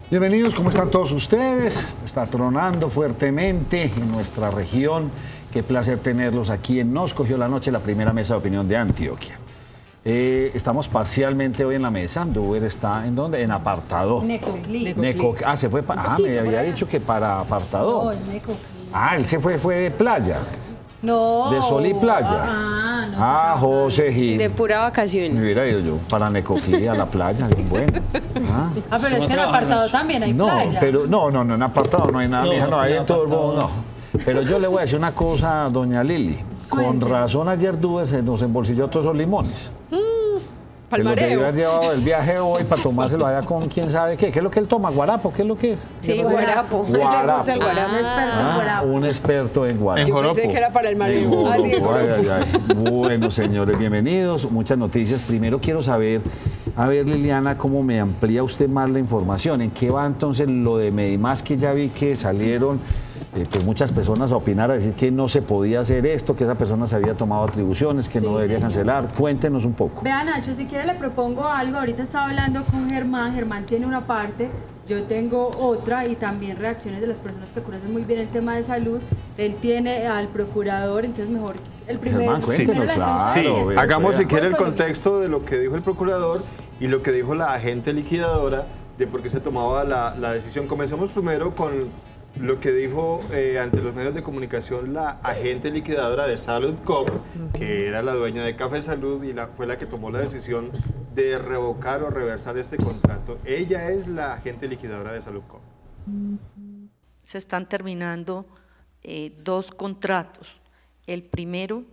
Bienvenidos, ¿cómo están todos ustedes? Está tronando fuertemente en nuestra región. Qué placer tenerlos aquí en Nos Cogió la Noche, la primera mesa de opinión de Antioquia. Estamos parcialmente hoy en la mesa. Duber está ¿en dónde? En apartado. Necoclí. Se fue para. Me había dicho que para apartado. No, es Necoclí. Él se fue de playa. No. De sol y playa. José Gil. De pura vacación. Me hubiera ido yo para Necoclí, a la playa. Bueno. Pero es que en apartado también hay playa. No, en apartado no hay nada, mija, no hay en todo el mundo, no. Pero yo le voy a decir una cosa a doña Lili. Con razón ayer Duber se nos embolsilló todos esos limones. Se los debió haber llevado del viaje hoy para tomárselo allá con quién sabe qué. ¿Qué es lo que él toma? ¿Guarapo? ¿Qué es lo que es? Sí, guarapo. Un experto en guarapo. Yo pensé que era para el mareo. Bueno, señores, bienvenidos. Muchas noticias. Primero quiero saber, a ver, Liliana, cómo me amplía usted más la información. ¿En qué va entonces lo de Medimás, que ya vi que salieron pues muchas personas a opinar, a decir que no se podía hacer esto, que esa persona se había tomado atribuciones, que no debería cancelar? Cuéntenos un poco. Vea, Nacho, si quiere le propongo algo. Ahorita estaba hablando con Germán. Germán tiene una parte, yo tengo otra, y también reacciones de las personas que conocen muy bien el tema de salud. Él tiene al procurador, entonces mejor el primero. Germán, cuéntenos, claro. Hagamos si quiere el contexto de lo que dijo el procurador y lo que dijo la agente liquidadora de por qué se tomaba la decisión. Comencemos primero con lo que dijo ante los medios de comunicación la agente liquidadora de Salud Corp, que era la dueña de Café Salud y fue la que tomó la decisión de revocar o reversar este contrato. Ella es la agente liquidadora de Salud Corp. Se están terminando dos contratos. El primero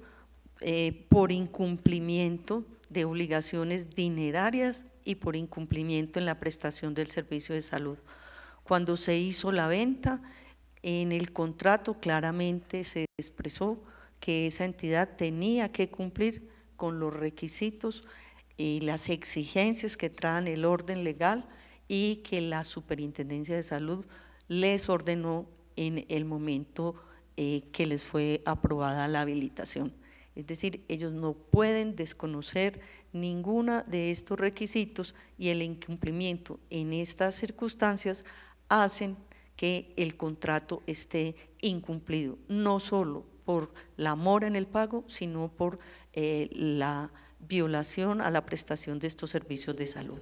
por incumplimiento de obligaciones dinerarias y por incumplimiento en la prestación del servicio de salud. Cuando se hizo la venta, en el contrato claramente se expresó que esa entidad tenía que cumplir con los requisitos y las exigencias que traen el orden legal y que la Superintendencia de Salud les ordenó en el momento que les fue aprobada la habilitación. Es decir, ellos no pueden desconocer ninguno de estos requisitos, y el incumplimiento en estas circunstancias hacen que el contrato esté incumplido, no solo por la mora en el pago, sino por la violación a la prestación de estos servicios de salud.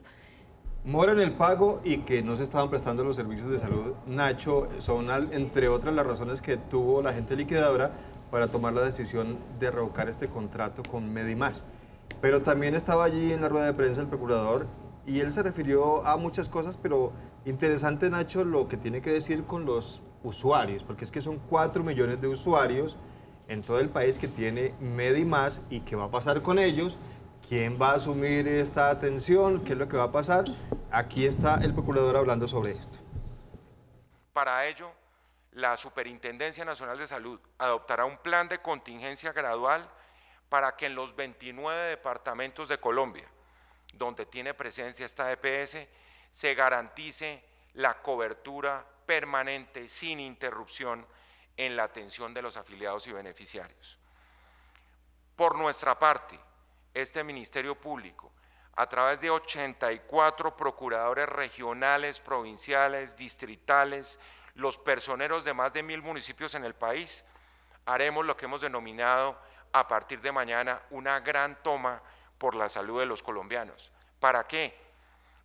Mora en el pago y que no se estaban prestando los servicios de salud, Nacho, son entre otras las razones que tuvo la agente liquidadora para tomar la decisión de revocar este contrato con Medimás. Pero también estaba allí en la rueda de prensa el procurador y él se refirió a muchas cosas, pero interesante, Nacho, lo que tiene que decir con los usuarios, porque es que son 4 millones de usuarios en todo el país que tiene Medimás, y qué va a pasar con ellos, quién va a asumir esta atención, qué es lo que va a pasar. Aquí está el procurador hablando sobre esto. Para ello, la Superintendencia Nacional de Salud adoptará un plan de contingencia gradual para que en los 29 departamentos de Colombia, donde tiene presencia esta EPS, se garantice la cobertura permanente sin interrupción en la atención de los afiliados y beneficiarios. Por nuestra parte, este Ministerio Público, a través de 84 procuradores regionales, provinciales, distritales, los personeros de más de 1000 municipios en el país, haremos lo que hemos denominado a partir de mañana una gran toma por la salud de los colombianos. ¿Para qué?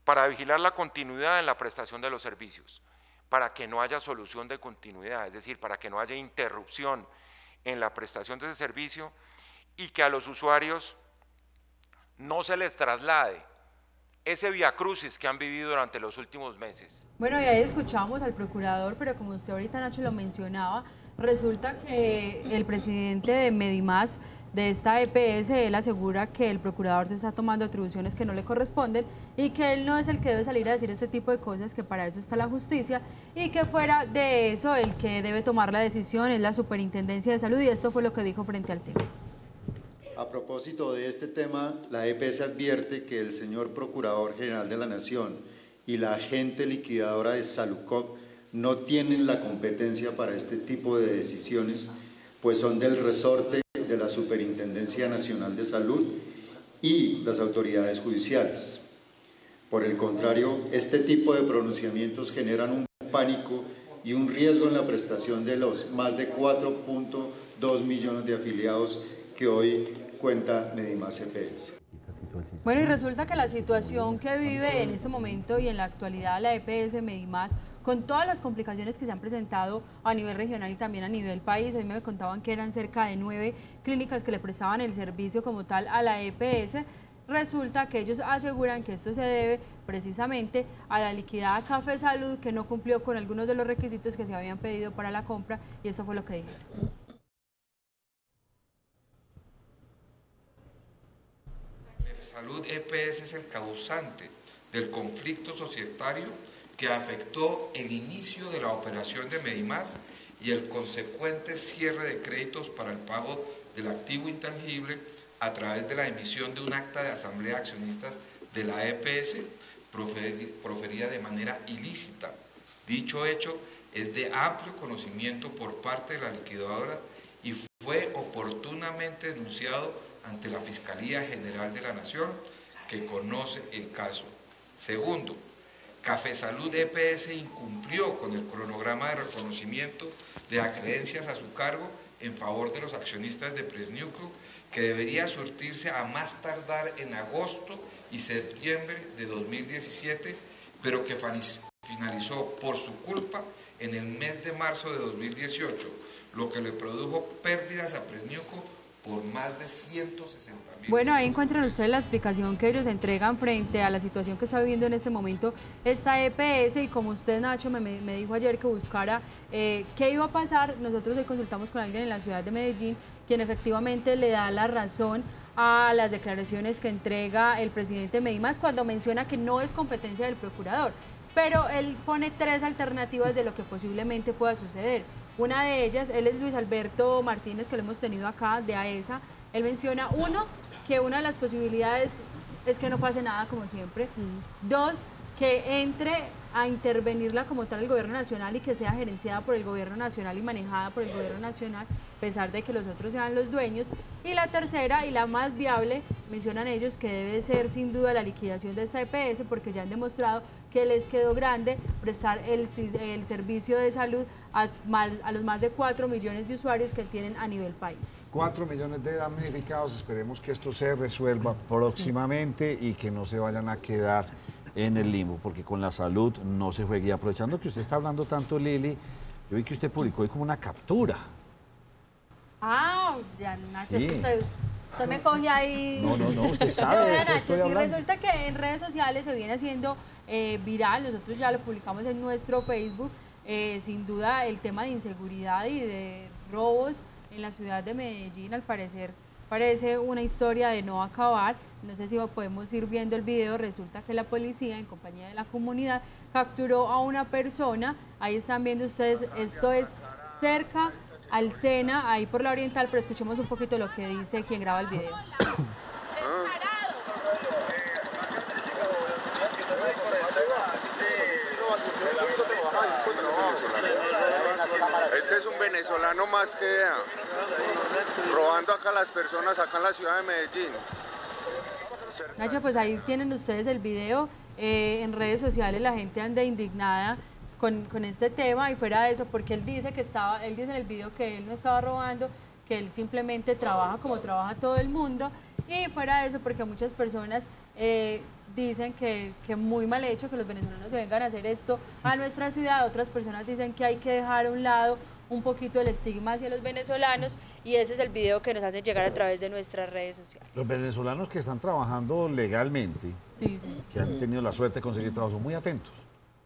Para vigilar la continuidad en la prestación de los servicios, para que no haya solución de continuidad, es decir, para que no haya interrupción en la prestación de ese servicio, y que a los usuarios no se les traslade ese viacrucis que han vivido durante los últimos meses. Bueno, y ahí escuchábamos al procurador, pero como usted ahorita, Nacho, lo mencionaba, resulta que el presidente de Medimás, de esta EPS, él asegura que el procurador se está tomando atribuciones que no le corresponden y que él no es el que debe salir a decir este tipo de cosas, que para eso está la justicia, y que fuera de eso el que debe tomar la decisión es la Superintendencia de Salud, y esto fue lo que dijo frente al tema. A propósito de este tema, la EPS advierte que el señor Procurador General de la Nación y la agente liquidadora de Salucop no tienen la competencia para este tipo de decisiones, pues son del resorte de la Superintendencia Nacional de Salud y las autoridades judiciales. Por el contrario, este tipo de pronunciamientos generan un pánico y un riesgo en la prestación de los más de 4.2 millones de afiliados que hoy cuenta Medimás EPS. Bueno, y resulta que la situación que vive en este momento y en la actualidad la EPS Medimás, con todas las complicaciones que se han presentado a nivel regional y también a nivel país, hoy me contaban que eran cerca de 9 clínicas que le prestaban el servicio como tal a la EPS, resulta que ellos aseguran que esto se debe precisamente a la liquidada Café Salud, que no cumplió con algunos de los requisitos que se habían pedido para la compra, y eso fue lo que dijeron. Salud EPS es el causante del conflicto societario que afectó el inicio de la operación de Medimás y el consecuente cierre de créditos para el pago del activo intangible a través de la emisión de un acta de asamblea de accionistas de la EPS proferida de manera ilícita. Dicho hecho es de amplio conocimiento por parte de la liquidadora y fue oportunamente denunciado ante la Fiscalía General de la Nación, que conoce el caso. Segundo, Café Salud EPS incumplió con el cronograma de reconocimiento de acreencias a su cargo en favor de los accionistas de Presnuco, que debería surtirse a más tardar en agosto y septiembre de 2017, pero que finalizó por su culpa en el mes de marzo de 2018, lo que le produjo pérdidas a Presnuco por más de 160.000. Bueno, ahí encuentran ustedes la explicación que ellos entregan frente a la situación que está viviendo en este momento esta EPS, y como usted, Nacho, me dijo ayer que buscara qué iba a pasar, nosotros hoy consultamos con alguien en la ciudad de Medellín, quien efectivamente le da la razón a las declaraciones que entrega el presidente Medimás cuando menciona que no es competencia del procurador, pero él pone 3 alternativas de lo que posiblemente pueda suceder. Una de ellas, él es Luis Alberto Martínez, que lo hemos tenido acá, de AESA. Él menciona, que una de las posibilidades es que no pase nada como siempre. 2, que entre a intervenirla como tal el gobierno nacional y que sea gerenciada por el gobierno nacional y manejada por el gobierno nacional, a pesar de que los otros sean los dueños. Y la tercera, y la más viable, mencionan ellos que debe ser sin duda la liquidación de esta EPS, porque ya han demostrado que les quedó grande prestar el servicio de salud a los más de 4 millones de usuarios que tienen a nivel país. 4 millones de damnificados, esperemos que esto se resuelva próximamente y que no se vayan a quedar en el limbo, porque con la salud no se juegue. Y aprovechando que usted está hablando tanto, Lili, yo vi que usted publicó hoy como una captura. Ya, Nacho, Sí. es que usted me coge ahí. No, usted sabe de qué Nacho, estoy sí, hablando. resulta que en redes sociales se viene haciendo viral, nosotros ya lo publicamos en nuestro Facebook, sin duda el tema de inseguridad y de robos en la ciudad de Medellín, al parecer parece una historia de no acabar. No sé si podemos ir viendo el video. Resulta que la policía, en compañía de la comunidad, capturó a una persona. Ahí están viendo ustedes, esto es cerca al Sena, ahí por la Oriental, pero escuchemos un poquito lo que dice quien graba el video. Este es un venezolano más que robando acá a las personas acá en la ciudad de Medellín. Nacho, pues ahí tienen ustedes el video. En redes sociales la gente anda indignada con este tema, y fuera de eso, porque él dice en el video que él no estaba robando, que él simplemente trabaja como trabaja todo el mundo, y fuera de eso porque muchas personas dicen que muy mal hecho que los venezolanos se vengan a hacer esto a nuestra ciudad. Otras personas dicen que hay que dejar a un lado un poquito el estigma hacia los venezolanos, y ese es el video que nos hacen llegar a través de nuestras redes sociales. Los venezolanos que están trabajando legalmente, Sí. que han tenido la suerte de conseguir trabajo, son muy atentos.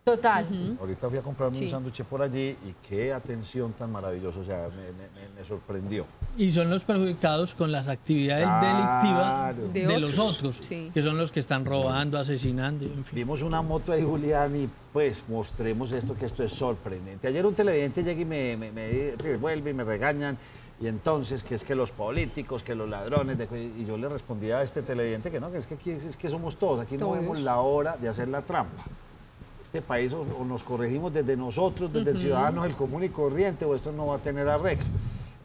Total. Ahorita fui a comprarme Sí. un sándwich por allí y qué atención tan maravillosa, o sea, me sorprendió. Y son los perjudicados con las actividades Claro. delictivas de los otros, Sí. que son los que están robando, asesinando, en fin. Vimos una moto ahí, Julián, y pues mostremos esto, que esto es sorprendente. Ayer un televidente llega y me vuelve y me regañan, y entonces que es que los políticos, que los ladrones, y yo le respondía a este televidente que no, que es que aquí es que somos todos, aquí no Todos. vemos la hora de hacer la trampa. Este país o nos corregimos desde nosotros, desde el ciudadano, el común y corriente, o esto no va a tener arreglo.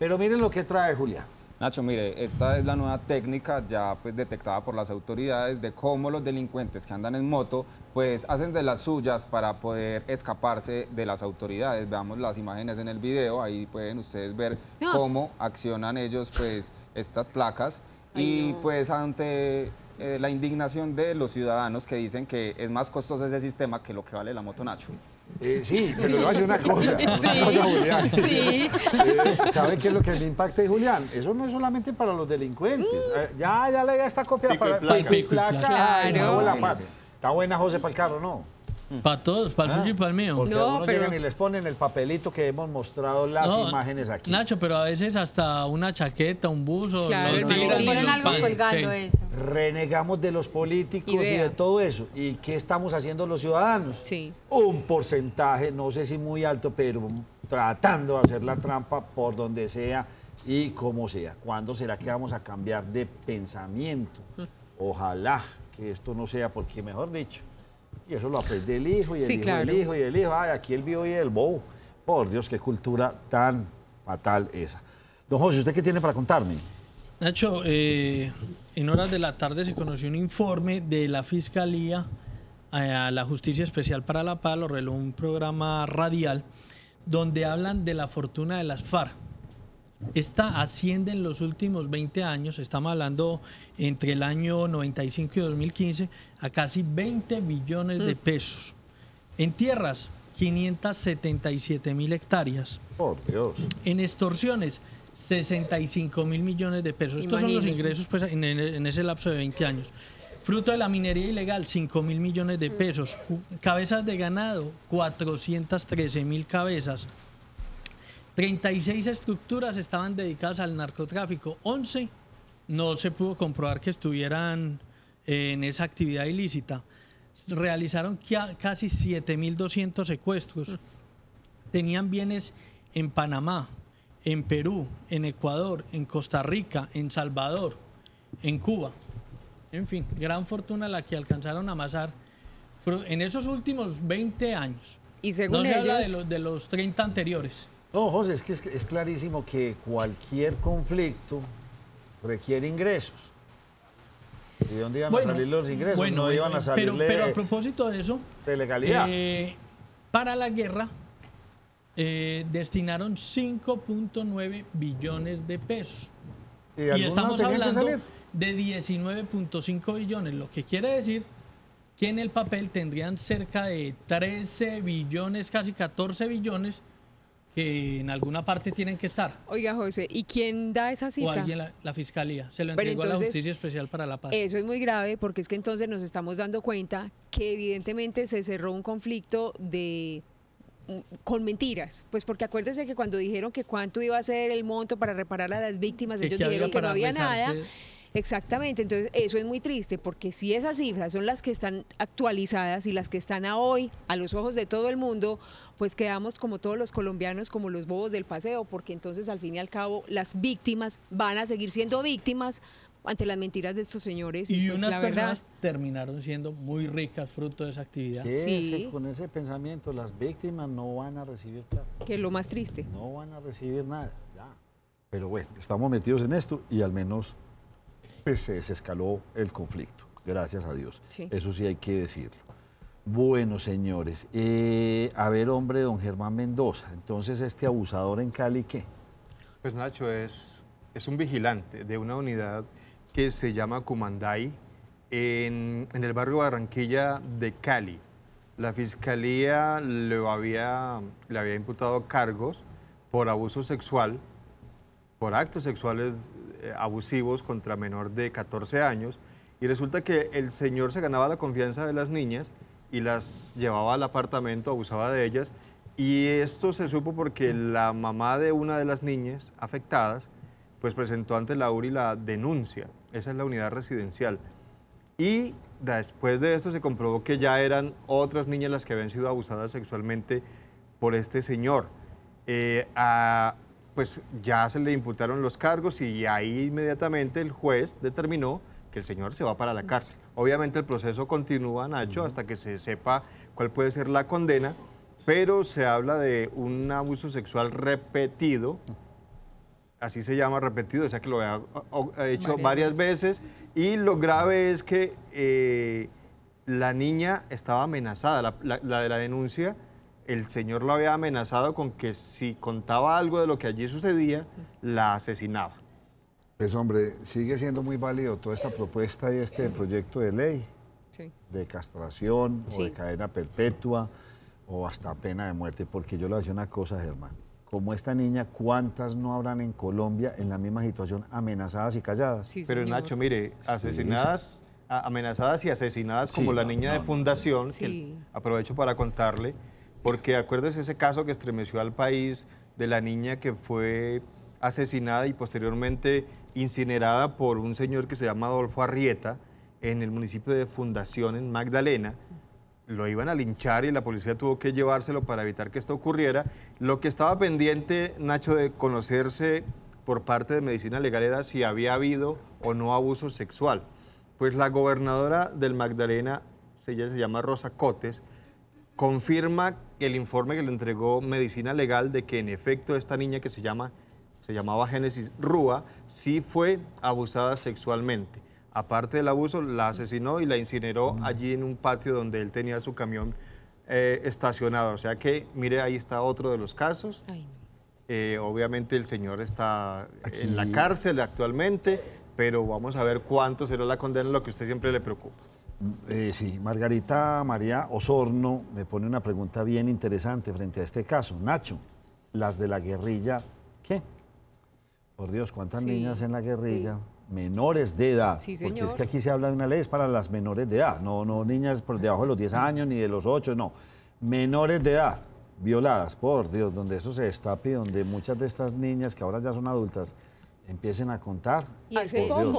Pero miren lo que trae Julián. Nacho, mire, esta es la nueva técnica ya pues detectada por las autoridades de cómo los delincuentes que andan en moto pues hacen de las suyas para poder escaparse de las autoridades. Veamos las imágenes en el video, ahí pueden ustedes ver cómo accionan ellos pues estas placas y pues ante la indignación de los ciudadanos que dicen que es más costoso ese sistema que lo que vale la moto, Nacho. Sí, pero le voy a decir una cosa, Julián. Sí. ¿Sabe qué es lo que me impacta de Julián? Eso no es solamente para los delincuentes. Ya la idea está copiada para placa. pico y placa. Claro. Está buena, José, para el carro, ¿no? Para todos, para el suyo y para el mío. Porque No, algunos pero- llegan y les ponen el papelito que hemos mostrado las No, imágenes aquí. Nacho, pero a veces hasta una chaqueta, un buzo, Claro, lo el tiran maletín. y Ponen lo algo pagan. colgando Sí. eso. Renegamos de los políticos Y y vea. de todo eso. ¿Y qué estamos haciendo los ciudadanos? Sí. Un porcentaje, no sé si muy alto, pero tratando de hacer la trampa por donde sea y como sea. ¿Cuándo será que vamos a cambiar de pensamiento? Ojalá que esto no sea, porque mejor dicho, y eso lo aprende el hijo y el Sí, hijo claro. del hijo y el hijo. Ay, aquí el vivo y el bobo. Por Dios, qué cultura tan fatal esa. Don José, ¿usted qué tiene para contarme? Nacho, en horas de la tarde se conoció un informe de la Fiscalía a la Justicia Especial para la Paz, lo reveló un programa radial, donde hablan de la fortuna de las FARC. Esta asciende en los últimos 20 años, estamos hablando entre el año 95 y 2015, a casi 20 billones de pesos. En tierras, 577.000 hectáreas. Por Dios. En extorsiones, 65.000 millones de pesos. Estos son los Imagínese. ingresos pues, en ese lapso de 20 años. Fruto de la minería ilegal, 5.000 millones de pesos. Cabezas de ganado, 413.000 cabezas. 36 estructuras estaban dedicadas al narcotráfico. 11 no se pudo comprobar que estuvieran en esa actividad ilícita. Realizaron casi 7.200 secuestros. Tenían bienes en Panamá, en Perú, en Ecuador, en Costa Rica, en Salvador, en Cuba. En fin, gran fortuna la que alcanzaron a amasar en esos últimos 20 años. Y según No se habla ellos, de los 30 anteriores. No, José, es que es clarísimo que cualquier conflicto requiere ingresos. ¿Y de dónde iban a salir los ingresos? No iban a salir pero a propósito de eso, de legalidad. para la guerra destinaron 5.9 billones de pesos. Y Y algunos estamos tenían que hablando salir. de 19.5 billones, lo que quiere decir que en el papel tendrían cerca de 13 billones, casi 14 billones, que en alguna parte tienen que estar. oiga, José, ¿y quién da esa O cifra? alguien, la Fiscalía, se lo Pero entregó a la entonces, Justicia Especial para la Paz. Eso es muy grave porque es que entonces nos estamos dando cuenta que evidentemente se cerró un conflicto con mentiras, pues porque acuérdese que cuando dijeron que cuánto iba a ser el monto para reparar a las víctimas, Que ellos había dijeron que no para había nada. rezarse. Exactamente, entonces eso es muy triste porque si esas cifras son las que están actualizadas y las que están a hoy a los ojos de todo el mundo, pues quedamos como todos los colombianos, como los bobos del paseo, porque entonces al fin y al cabo las víctimas van a seguir siendo víctimas ante las mentiras de estos señores. Y pues, unas la verdad, personas terminaron siendo muy ricas fruto de esa actividad. Sí. Con ese pensamiento, las víctimas no van a recibir plata. que es lo más triste. No van a recibir nada. Ya. Pero bueno, estamos metidos en esto y al menos pues, se desescaló el conflicto. Gracias a Dios. Sí. Eso sí hay que decirlo. Bueno, señores. A ver, hombre, don Germán Mendoza. Entonces, este abusador en Cali, ¿qué? Pues Nacho es un vigilante de una unidad que se llama Cumanday en el barrio Barranquilla de Cali. La fiscalía le había imputado cargos por abuso sexual, por actos sexuales abusivos contra menor de 14 años, y resulta que el señor se ganaba la confianza de las niñas y las llevaba al apartamento, abusaba de ellas, y esto se supo porque la mamá de una de las niñas afectadas pues presentó ante la URI la denuncia. Esa es la unidad residencial. Y después de esto se comprobó que ya eran otras niñas las que habían sido abusadas sexualmente por este señor. Pues ya se le imputaron los cargos y ahí inmediatamente el juez determinó que el señor se va para la cárcel. Obviamente el proceso continúa, Nacho, hasta que se sepa cuál puede ser la condena, pero se habla de un abuso sexual repetido así se llama repetido, o sea que lo ha hecho varias veces. Y lo grave es que la niña estaba amenazada, la de la denuncia, el señor la había amenazado con que si contaba algo de lo que allí sucedía, la asesinaba. Pues hombre, sigue siendo muy válido toda esta propuesta y este proyecto de ley de castración o de cadena perpetua o hasta pena de muerte, porque yo le voy a decir una cosa, Germán. Como esta niña, ¿cuántas no habrán en Colombia en la misma situación, amenazadas y calladas? Sí, pero Nacho, mire, asesinadas, amenazadas y asesinadas como la niña de Fundación, que aprovecho para contarle, porque acuérdese ese caso que estremeció al país de la niña que fue asesinada y posteriormente incinerada por un señor que se llama Adolfo Arrieta en el municipio de Fundación, en Magdalena. Lo iban a linchar y la policía tuvo que llevárselo para evitar que esto ocurriera. Lo que estaba pendiente, Nacho, de conocerse por parte de Medicina Legal era si había habido o no abuso sexual. Pues la gobernadora del Magdalena, ella se llama Rosa Cotes, confirma el informe que le entregó Medicina Legal de que en efecto esta niña que se llamaba Génesis Rúa, sí fue abusada sexualmente. Aparte del abuso, la asesinó y la incineró allí en un patio donde él tenía su camión estacionado. O sea que, mire, ahí está otro de los casos. Obviamente el señor está en la cárcel actualmente, pero vamos a ver cuánto será la condena, lo que a usted siempre le preocupa. Sí, Margarita María Osorno me pone una pregunta bien interesante frente a este caso. Nacho, las de la guerrilla, ¿qué? Por Dios, ¿cuántas niñas en la guerrilla? Menores de edad. Sí, señor. Porque es que aquí se habla de una ley es para las menores de edad, no niñas por debajo de los 10 años ni de los 8, no. Menores de edad, violadas, por Dios, donde eso se destape, donde muchas de estas niñas que ahora ya son adultas empiecen a contar. Y hace poco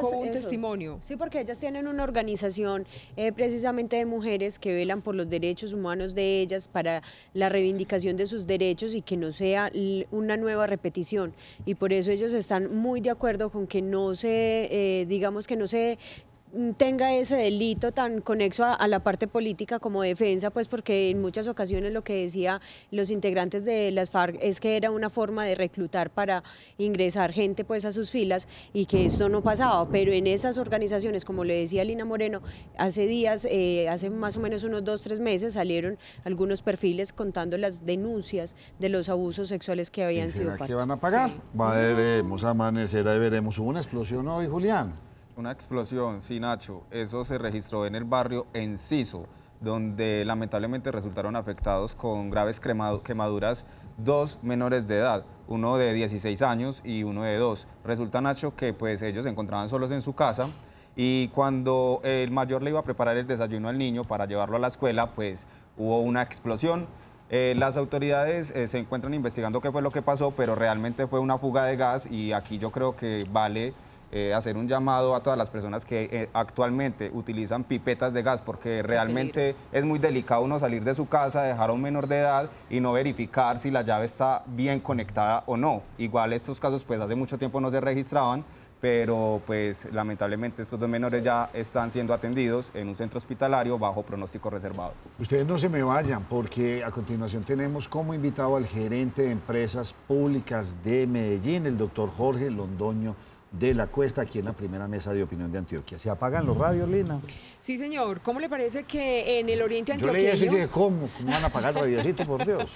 hubo un testimonio. Sí, porque ellas tienen una organización precisamente de mujeres que velan por los derechos humanos de ellas, para la reivindicación de sus derechos y que no sea una nueva repetición. Y por eso ellos están muy de acuerdo con que no se, digamos que no se tenga ese delito tan conexo a la parte política como defensa, pues porque en muchas ocasiones lo que decía los integrantes de las FARC es que era una forma de reclutar para ingresar gente pues a sus filas y que esto no pasaba, pero en esas organizaciones, como le decía Lina Moreno, hace días, hace más o menos unos 2-3 meses salieron algunos perfiles contando las denuncias de los abusos sexuales que habían sido. ¿Será que van a pagar? Sí. Veremos, amanecerá y veremos. ¿Hubo una explosión hoy, Julián? Una explosión, sí, Nacho. Eso se registró en el barrio Enciso, donde lamentablemente resultaron afectados con graves quemaduras 2 menores de edad, uno de 16 años y uno de 2. Resulta, Nacho, que pues ellos se encontraban solos en su casa y cuando el mayor le iba a preparar el desayuno al niño para llevarlo a la escuela, pues hubo una explosión. Las autoridades se encuentran investigando qué fue lo que pasó, pero realmente fue una fuga de gas y aquí yo creo que vale hacer un llamado a todas las personas que actualmente utilizan pipetas de gas, porque realmente es muy delicado uno salir de su casa, dejar a un menor de edad y no verificar si la llave está bien conectada o no. Igual estos casos pues hace mucho tiempo no se registraban, pero pues lamentablemente estos 2 menores ya están siendo atendidos en un centro hospitalario bajo pronóstico reservado. Ustedes no se me vayan, porque a continuación tenemos como invitado al gerente de empresas públicas de Medellín, el doctor Jorge Londoño de la Cuesta, aquí en la primera mesa de opinión de Antioquia. ¿Se apagan los radios, Lina? Sí, señor. ¿Cómo le parece que en el oriente antioqueño... Yo leí eso y dije, ¿cómo van a apagar el radiocito, por Dios?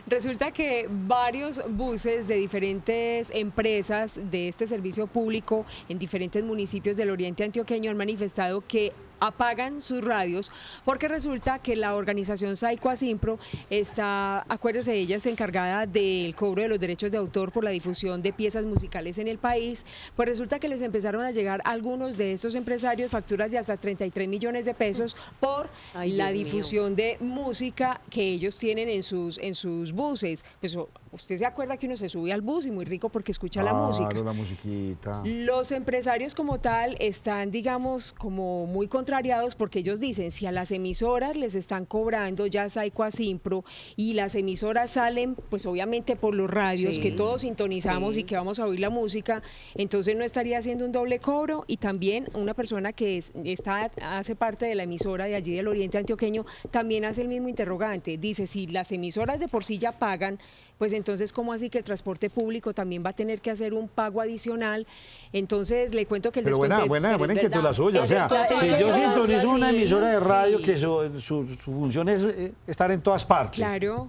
Resulta que varios buses de diferentes empresas de este servicio público en diferentes municipios del oriente antioqueño han manifestado que apagan sus radios porque resulta que la organización Saico Asimpro está, acuérdese, ella es encargada del cobro de los derechos de autor por la difusión de piezas musicales en el país. Pues resulta que les empezaron a llegar a algunos de estos empresarios facturas de hasta 33 millones de pesos por la difusión de música que ellos tienen en sus buses. Pues usted se acuerda que uno se sube al bus y muy rico porque escucha la música. Claro, la musiquita. Los empresarios como tal están, digamos, como muy contrariados porque ellos dicen, si a las emisoras les están cobrando ya Saico Asimpro y las emisoras salen, pues obviamente por los radios que todos sintonizamos y que vamos a oír la música, entonces no estaría haciendo un doble cobro. Y también una persona que hace parte de la emisora de allí del oriente antioqueño también hace el mismo interrogante. Dice, si las emisoras de por sí ya pagan, pues entonces, ¿cómo así que el transporte público también va a tener que hacer un pago adicional? Entonces, le cuento que el descuento... Pero buena inquietud la suya. O sea, si yo sintonizo una emisora de radio que su función es estar en todas partes. Claro.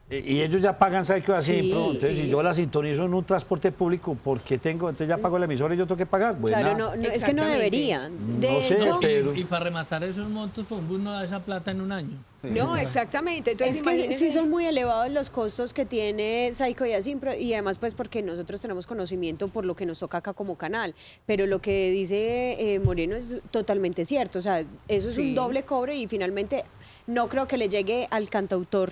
Y ellos ya pagan Saico así, entonces si yo la sintonizo en un transporte público, ¿por qué tengo? Entonces ya pago la emisora y yo tengo que pagar. Claro, no, es que no deberían. No sé, pero... Y para rematar esos montos, pues un bus no da esa plata en un año. No, exactamente. Entonces, es que sí son muy elevados los costos que tiene Saico y Asimpro, y además pues porque nosotros tenemos conocimiento por lo que nos toca acá como canal, pero lo que dice Moreno es totalmente cierto, o sea, eso es un doble cobre y finalmente no creo que le llegue al cantautor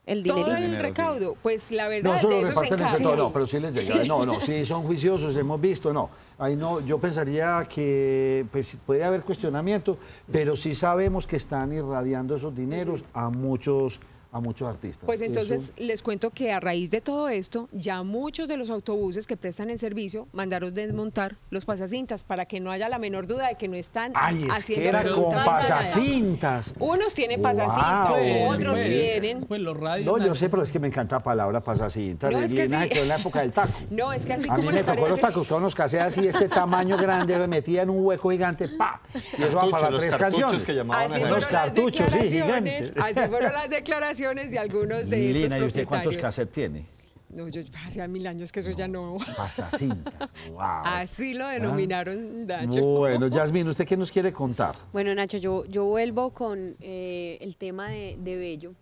el dinero. Todo el recaudo, pues la verdad, no solo de eso se encarga. No, pero sí les llega. No, sí son juiciosos, hemos visto, no. Ahí no, yo pensaría que pues, puede haber cuestionamiento, pero sí sabemos que están irradiando esos dineros a muchos artistas. Pues entonces les cuento que a raíz de todo esto, ya muchos de los autobuses que prestan el servicio mandaron desmontar los pasacintas para que no haya la menor duda de que no están haciendo era con pasacintas. Unos tienen pasacintas, otros tienen. Pues los radios. No, yo sé, pero es que me encanta la palabra pasacintas. No, es que sí. En la época del taco. No, es que así a como mí me tocó los tacos, con unos cassettes así, este tamaño grande, me metía en un hueco gigante, ¡pa! Y eso va para 3 canciones. Que llamaban así los cartuchos, sí, gigantes. Así fueron las declaraciones de algunos de Lina, estos ¿y usted cuántos propietarios. cassettes tiene? No, yo hace 1000 años que eso ya no. Pasacintas, wow. Así lo denominaron, Nacho. Bueno, Yasmín, ¿usted qué nos quiere contar? Bueno, Nacho, yo vuelvo con el tema de Bello,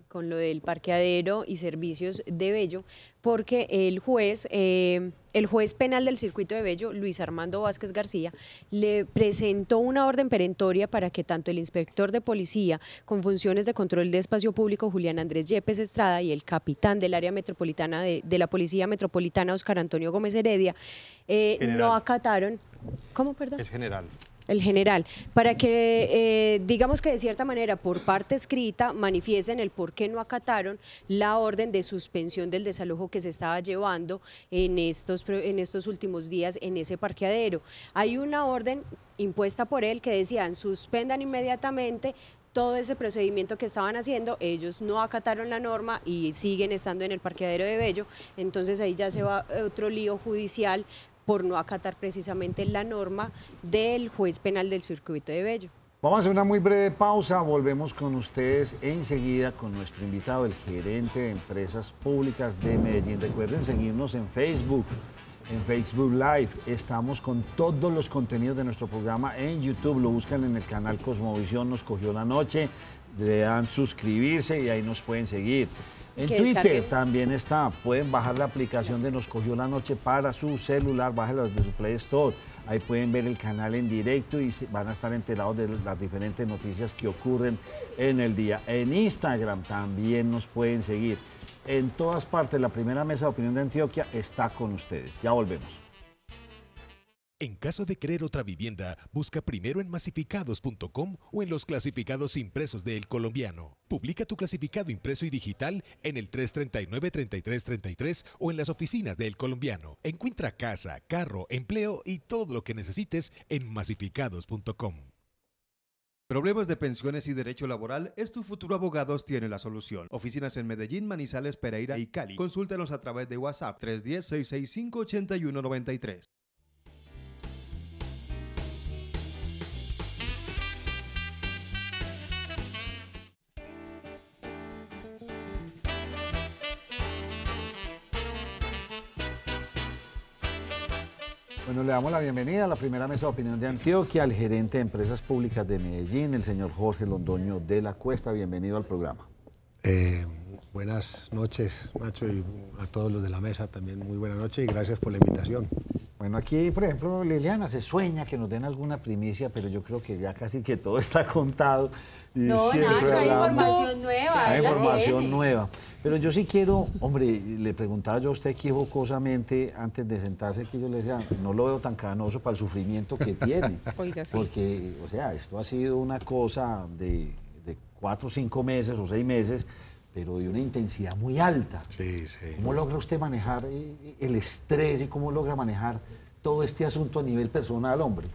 con lo del parqueadero y servicios de Bello, porque el juez penal del circuito de Bello, Luis Armando Vázquez García, le presentó una orden perentoria para que tanto el inspector de policía con funciones de control de espacio público, Julián Andrés Yepes Estrada, y el capitán del área metropolitana de la Policía Metropolitana, Oscar Antonio Gómez Heredia, no acataron. ¿Cómo, perdón? Es general. El general, para que, digamos que de cierta manera, por parte escrita, manifiesten el por qué no acataron la orden de suspensión del desalojo que se estaba llevando en estos últimos días en ese parqueadero. Hay una orden impuesta por él que decían suspendan inmediatamente todo ese procedimiento que estaban haciendo. Ellos no acataron la norma y siguen estando en el parqueadero de Bello, entonces ahí ya se va otro lío judicial por no acatar precisamente la norma del juez penal del circuito de Bello. Vamos a hacer una muy breve pausa, volvemos con ustedes enseguida con nuestro invitado, el gerente de empresas públicas de Medellín. Recuerden seguirnos en Facebook Live, estamos con todos los contenidos de nuestro programa en YouTube, lo buscan en el canal Cosmovisión, Nos Cogió la Noche, le dan suscribirse y ahí nos pueden seguir. En Twitter también está, pueden bajar la aplicación de Nos Cogió la Noche para su celular, bájela desde su Play Store. Ahí pueden ver el canal en directo y van a estar enterados de las diferentes noticias que ocurren en el día. En Instagram también nos pueden seguir. En todas partes, la primera mesa de opinión de Antioquia está con ustedes. Ya volvemos. En caso de querer otra vivienda, busca primero en masificados.com o en los clasificados impresos de El Colombiano. Publica tu clasificado impreso y digital en el 339-3333 o en las oficinas de El Colombiano. Encuentra casa, carro, empleo y todo lo que necesites en masificados.com. Problemas de pensiones y derecho laboral, Es Tu Futuro Abogados tiene la solución. Oficinas en Medellín, Manizales, Pereira y Cali. Consúltanos a través de WhatsApp 310-665-8193. Bueno, le damos la bienvenida a la primera mesa de opinión de Antioquia, al gerente de empresas públicas de Medellín, el señor Jorge Londoño de la Cuesta. Bienvenido al programa. Buenas noches, Nacho, y a todos los de la mesa también muy buenas noches y gracias por la invitación. Bueno, aquí, por ejemplo, Liliana, se sueña que nos den alguna primicia, pero yo creo que ya casi que todo está contado. Y no, Nacho, hay información nueva. Hay información nueva. Pero yo sí quiero, hombre, le preguntaba yo a usted aquí jocosamente, antes de sentarse aquí, yo le decía, no lo veo tan canoso para el sufrimiento que tiene. Oiga, sí. Porque, o sea, esto ha sido una cosa de 4 o 5 meses o 6 meses, pero de una intensidad muy alta. Sí, sí. ¿Cómo logra usted manejar el estrés y cómo logra manejar todo este asunto a nivel personal, hombre?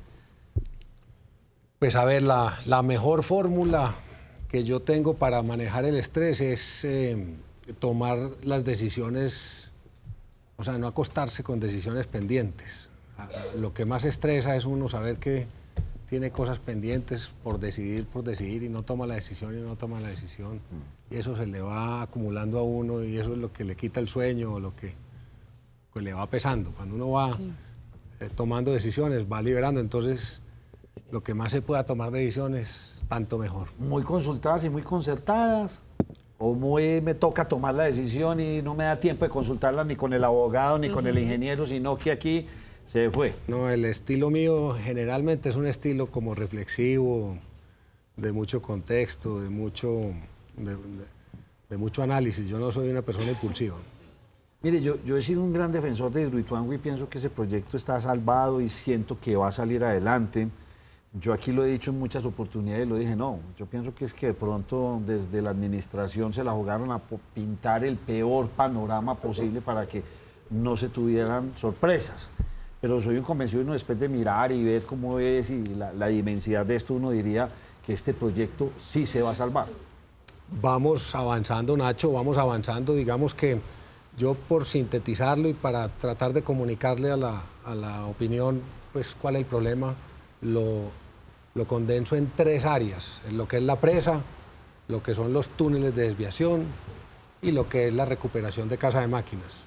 Pues a ver, la mejor fórmula que yo tengo para manejar el estrés es tomar las decisiones, o sea, no acostarse con decisiones pendientes. Lo que más estresa es uno saber que tiene cosas pendientes por decidir y no toma la decisión y no toma la decisión. Y eso se le va acumulando a uno y eso es lo que le quita el sueño o lo que pues, le va pesando. Cuando uno va tomando decisiones, va liberando, entonces lo que más se pueda tomar decisiones, tanto mejor. Muy consultadas y muy concertadas, o muy me toca tomar la decisión y no me da tiempo de consultarla ni con el abogado ni con el ingeniero, sino que aquí se fue. No, el estilo mío generalmente es un estilo como reflexivo, de mucho contexto, de mucho análisis. Yo no soy una persona impulsiva. Mire, yo he sido un gran defensor de Hidroituango y pienso que ese proyecto está salvado y siento que va a salir adelante. Yo aquí lo he dicho en muchas oportunidades, lo dije, no, yo pienso que es que de pronto desde la administración se la jugaron a pintar el peor panorama posible para que no se tuvieran sorpresas. Pero soy un convencido, uno después de mirar y ver cómo es y la inmensidad de esto, uno diría que este proyecto sí se va a salvar. Vamos avanzando, Nacho, vamos avanzando. Digamos que yo, por sintetizarlo y para tratar de comunicarle a la opinión pues, cuál es el problema, lo condenso en 3 áreas, en lo que es la presa, lo que son los túneles de desviación y lo que es la recuperación de casa de máquinas.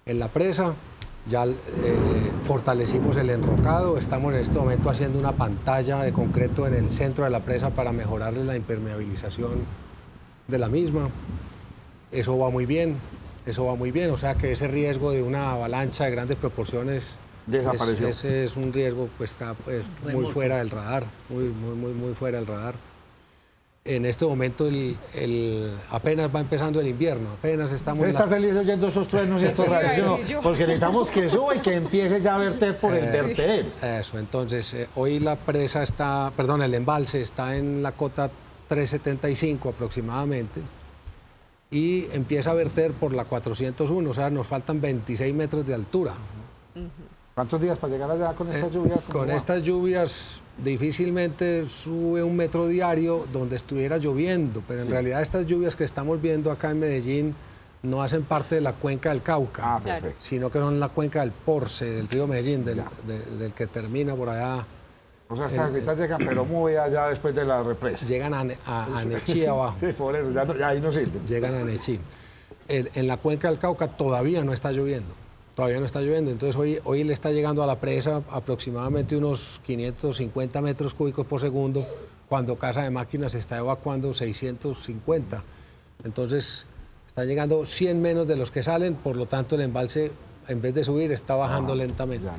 En la presa ya fortalecimos el enrocado, estamos en este momento haciendo una pantalla de concreto en el centro de la presa para mejorarle la impermeabilización de la misma. Eso va muy bien, o sea que ese riesgo de una avalancha de grandes proporciones desapareció. Ese es un riesgo que está pues, muy fuera del radar, muy fuera del radar. En este momento apenas va empezando el invierno, apenas estamos... ¿Usted está feliz oyendo esos truenos y estos rayos? No, porque necesitamos que suba y que empiece ya a verter por el vertedero. Eso, entonces hoy la presa está, perdón, el embalse está en la cota 375 aproximadamente y empieza a verter por la 401, o sea, nos faltan 26 metros de altura. ¿Cuántos días para llegar allá con estas lluvias? Con estas lluvias difícilmente sube 1 metro diario donde estuviera lloviendo, pero en realidad estas lluvias que estamos viendo acá en Medellín no hacen parte de la cuenca del Cauca, sino que son la cuenca del Porce, del río Medellín, del que termina por allá. O sea, estas ahorita llegan, pero muy allá después de la represa. Llegan a Nechí abajo. Sí, por eso, ya ahí no sirven. Llegan a Nechí. En la cuenca del Cauca todavía no está lloviendo. Todavía no está lloviendo, entonces hoy le está llegando a la presa aproximadamente unos 550 metros cúbicos por segundo, cuando Casa de Máquinas está evacuando 650. Entonces está llegando 100 menos de los que salen, por lo tanto el embalse, en vez de subir, está bajando lentamente.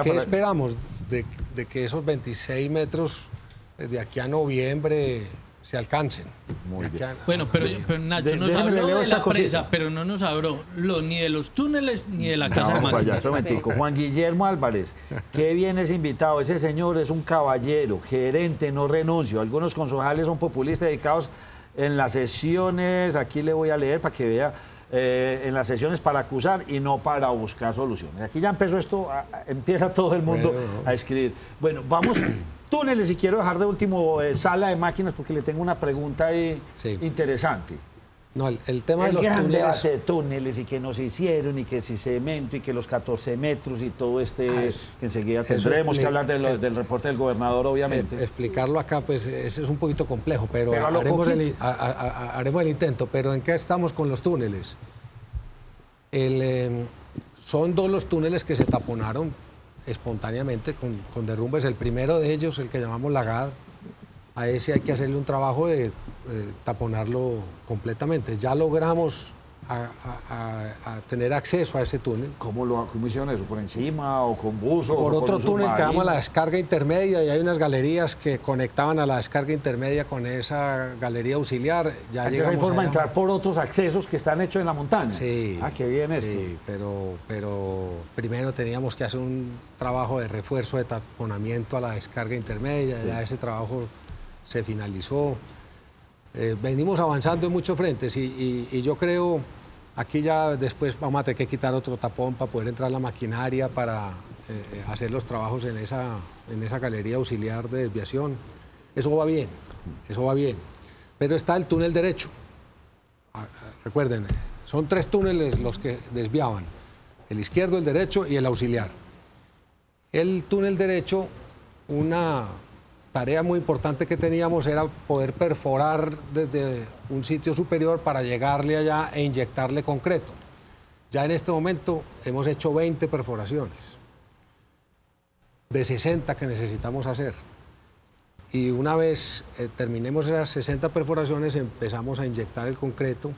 ¿Qué esperamos? De que esos 26 metros desde aquí a noviembre se alcancen. Muy bien. Bueno, pero Nacho nos habló de la presa, pero no nos habló ni de los túneles ni de la casa de máquinas. Juan Guillermo Álvarez, qué bien es invitado. Ese señor es un caballero, gerente, no renuncio. Algunos concejales son populistas dedicados en las sesiones, aquí le voy a leer para que vea, en las sesiones para acusar y no para buscar soluciones. Aquí ya empezó esto, empieza todo el mundo a escribir. Bueno, vamos... Túneles, y quiero dejar de último sala de máquinas porque le tengo una pregunta ahí interesante. No, el tema de los túneles... debate de túneles y que no se hicieron y que si cemento y que los 14 metros y todo que enseguida tendremos que hablar del reporte del gobernador, obviamente. Explicarlo acá, pues, eso es un poquito complejo, pero haremos el intento. Pero ¿en qué estamos con los túneles? Son 2 los túneles que se taponaron espontáneamente con derrumbes. El primero de ellos, el que llamamos Lagad, a ese hay que hacerle un trabajo de taponarlo completamente. Ya logramos a tener acceso a ese túnel. ¿Cómo hicieron eso? ¿Por encima o con buzos? Por otro túnel que llama la descarga intermedia, y hay unas galerías que conectaban a la descarga intermedia con esa galería auxiliar. Ya hay forma de entrar por otros accesos que están hechos en la montaña. Sí. Qué bien esto. Sí, pero primero teníamos que hacer un trabajo de refuerzo de taponamiento a la descarga intermedia. Ya ese trabajo se finalizó. Venimos avanzando en muchos frentes y yo creo, aquí ya después vamos a tener que quitar otro tapón para poder entrar la maquinaria para hacer los trabajos en esa galería auxiliar de desviación. Eso va bien, Pero está el túnel derecho. recuerden, son 3 túneles los que desviaban, el izquierdo, el derecho y el auxiliar. El túnel derecho, una tarea muy importante que teníamos era poder perforar desde un sitio superior para llegarle allá e inyectarle concreto. Ya en este momento hemos hecho 20 perforaciones de 60 que necesitamos hacer. Y una vez terminemos esas 60 perforaciones, empezamos a inyectar el concreto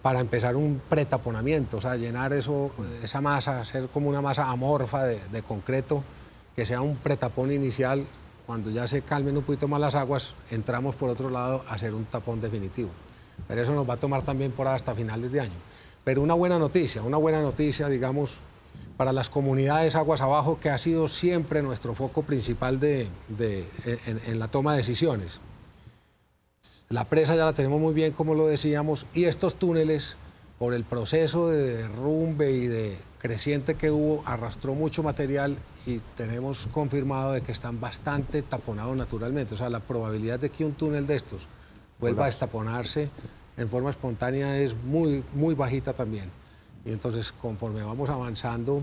para empezar un pretaponamiento, o sea, llenar esa masa, hacer como una masa amorfa de concreto, que sea un pretapón inicial. Cuando ya se calmen un poquito más las aguas, entramos por otro lado a hacer un tapón definitivo. Pero eso nos va a tomar también por hasta finales de año. Pero una buena noticia, digamos, para las comunidades aguas abajo, que ha sido siempre nuestro foco principal en la toma de decisiones. La presa ya la tenemos muy bien, como lo decíamos, y estos túneles, por el proceso de derrumbe y de creciente que hubo, arrastró mucho material y tenemos confirmado de que están bastante taponados naturalmente. O sea, la probabilidad de que un túnel de estos vuelva a destaponarse en forma espontánea es muy, muy bajita también. Y entonces, conforme vamos avanzando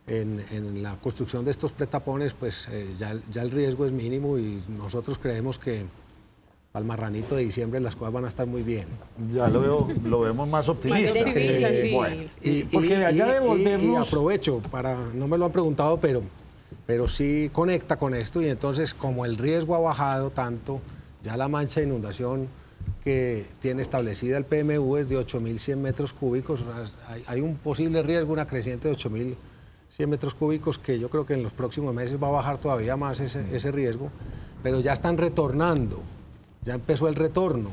en la construcción de estos pretapones, pues ya el riesgo es mínimo y nosotros creemos que al marranito de diciembre las cosas van a estar muy bien. Ya lo vemos más optimista. Sí. Bueno, porque de allá devolvernos... Y aprovecho, no me lo han preguntado, pero sí conecta con esto, y entonces como el riesgo ha bajado tanto, ya la mancha de inundación que tiene establecida el PMU es de 8.100 metros cúbicos, o sea, hay un posible riesgo, una creciente de 8.100 metros cúbicos, que yo creo que en los próximos meses va a bajar todavía más ese riesgo, pero ya están retornando, ya empezó el retorno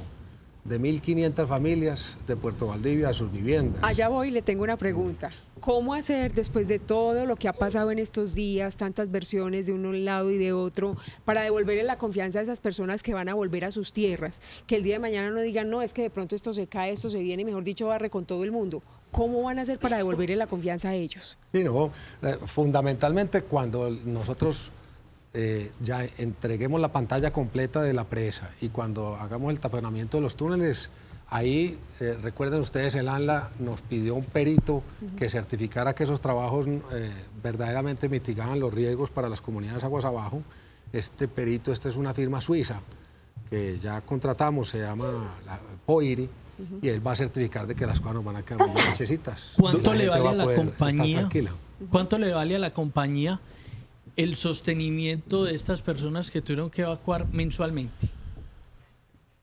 de 1.500 familias de Puerto Valdivia a sus viviendas. Allá voy, le tengo una pregunta. ¿Cómo hacer, después de todo lo que ha pasado en estos días, tantas versiones de un lado y de otro, para devolverle la confianza a esas personas que van a volver a sus tierras? Que el día de mañana no digan, no, es que de pronto esto se cae, esto se viene, y mejor dicho, barre con todo el mundo. ¿Cómo van a hacer para devolverle la confianza a ellos? Sí, no, fundamentalmente cuando nosotros ya entreguemos la pantalla completa de la presa y cuando hagamos el taponamiento de los túneles, ahí, recuerden ustedes, el ANLA nos pidió un perito que certificara que esos trabajos verdaderamente mitigaban los riesgos para las comunidades aguas abajo. Este perito, esta es una firma suiza que ya contratamos, se llama POIRI, y él va a certificar de que las cosas nos van a quedar muy necesitas. ¿Cuánto le vale a la compañía? ¿Cuánto le vale a la compañía el sostenimiento de estas personas que tuvieron que evacuar mensualmente?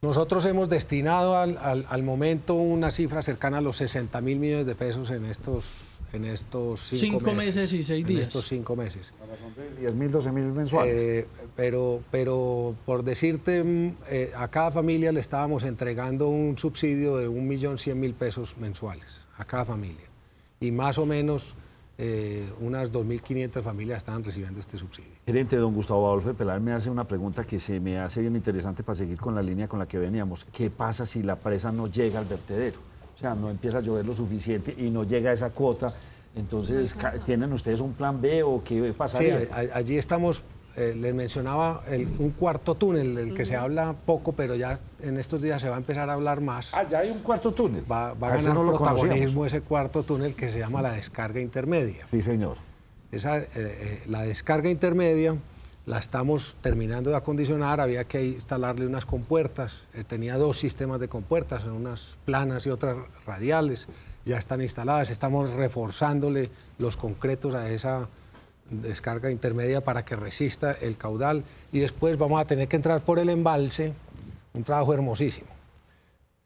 Nosotros hemos destinado al momento una cifra cercana a los 60.000 millones de pesos en estos 5 meses y 6 días. En estos 5 meses. A razón de 10.000, 12.000 mensuales. Pero por decirte, a cada familia le estábamos entregando un subsidio de 1.100.000 pesos mensuales a cada familia. Y más o menos unas 2.500 familias estaban recibiendo este subsidio. Gerente, don Gustavo Adolfo Pelar me hace una pregunta que se me hace bien interesante para seguir con la línea con la que veníamos. ¿Qué pasa si la presa no llega al vertedero? O sea, no empieza a llover lo suficiente y no llega a esa cuota. Entonces, ¿tienen ustedes un plan B o qué pasaría? Sí, allí estamos, les mencionaba un cuarto túnel, del que se habla poco, pero ya en estos días se va a empezar a hablar más. Ah, ya hay un cuarto túnel. Va a ganar protagonismo ese cuarto túnel que se llama la descarga intermedia. Sí, señor. La descarga intermedia la estamos terminando de acondicionar, había que instalarle unas compuertas, tenía 2 sistemas de compuertas, unas planas y otras radiales, ya están instaladas, estamos reforzándole los concretos a esa descarga intermedia para que resista el caudal, y después vamos a tener que entrar por el embalse, un trabajo hermosísimo,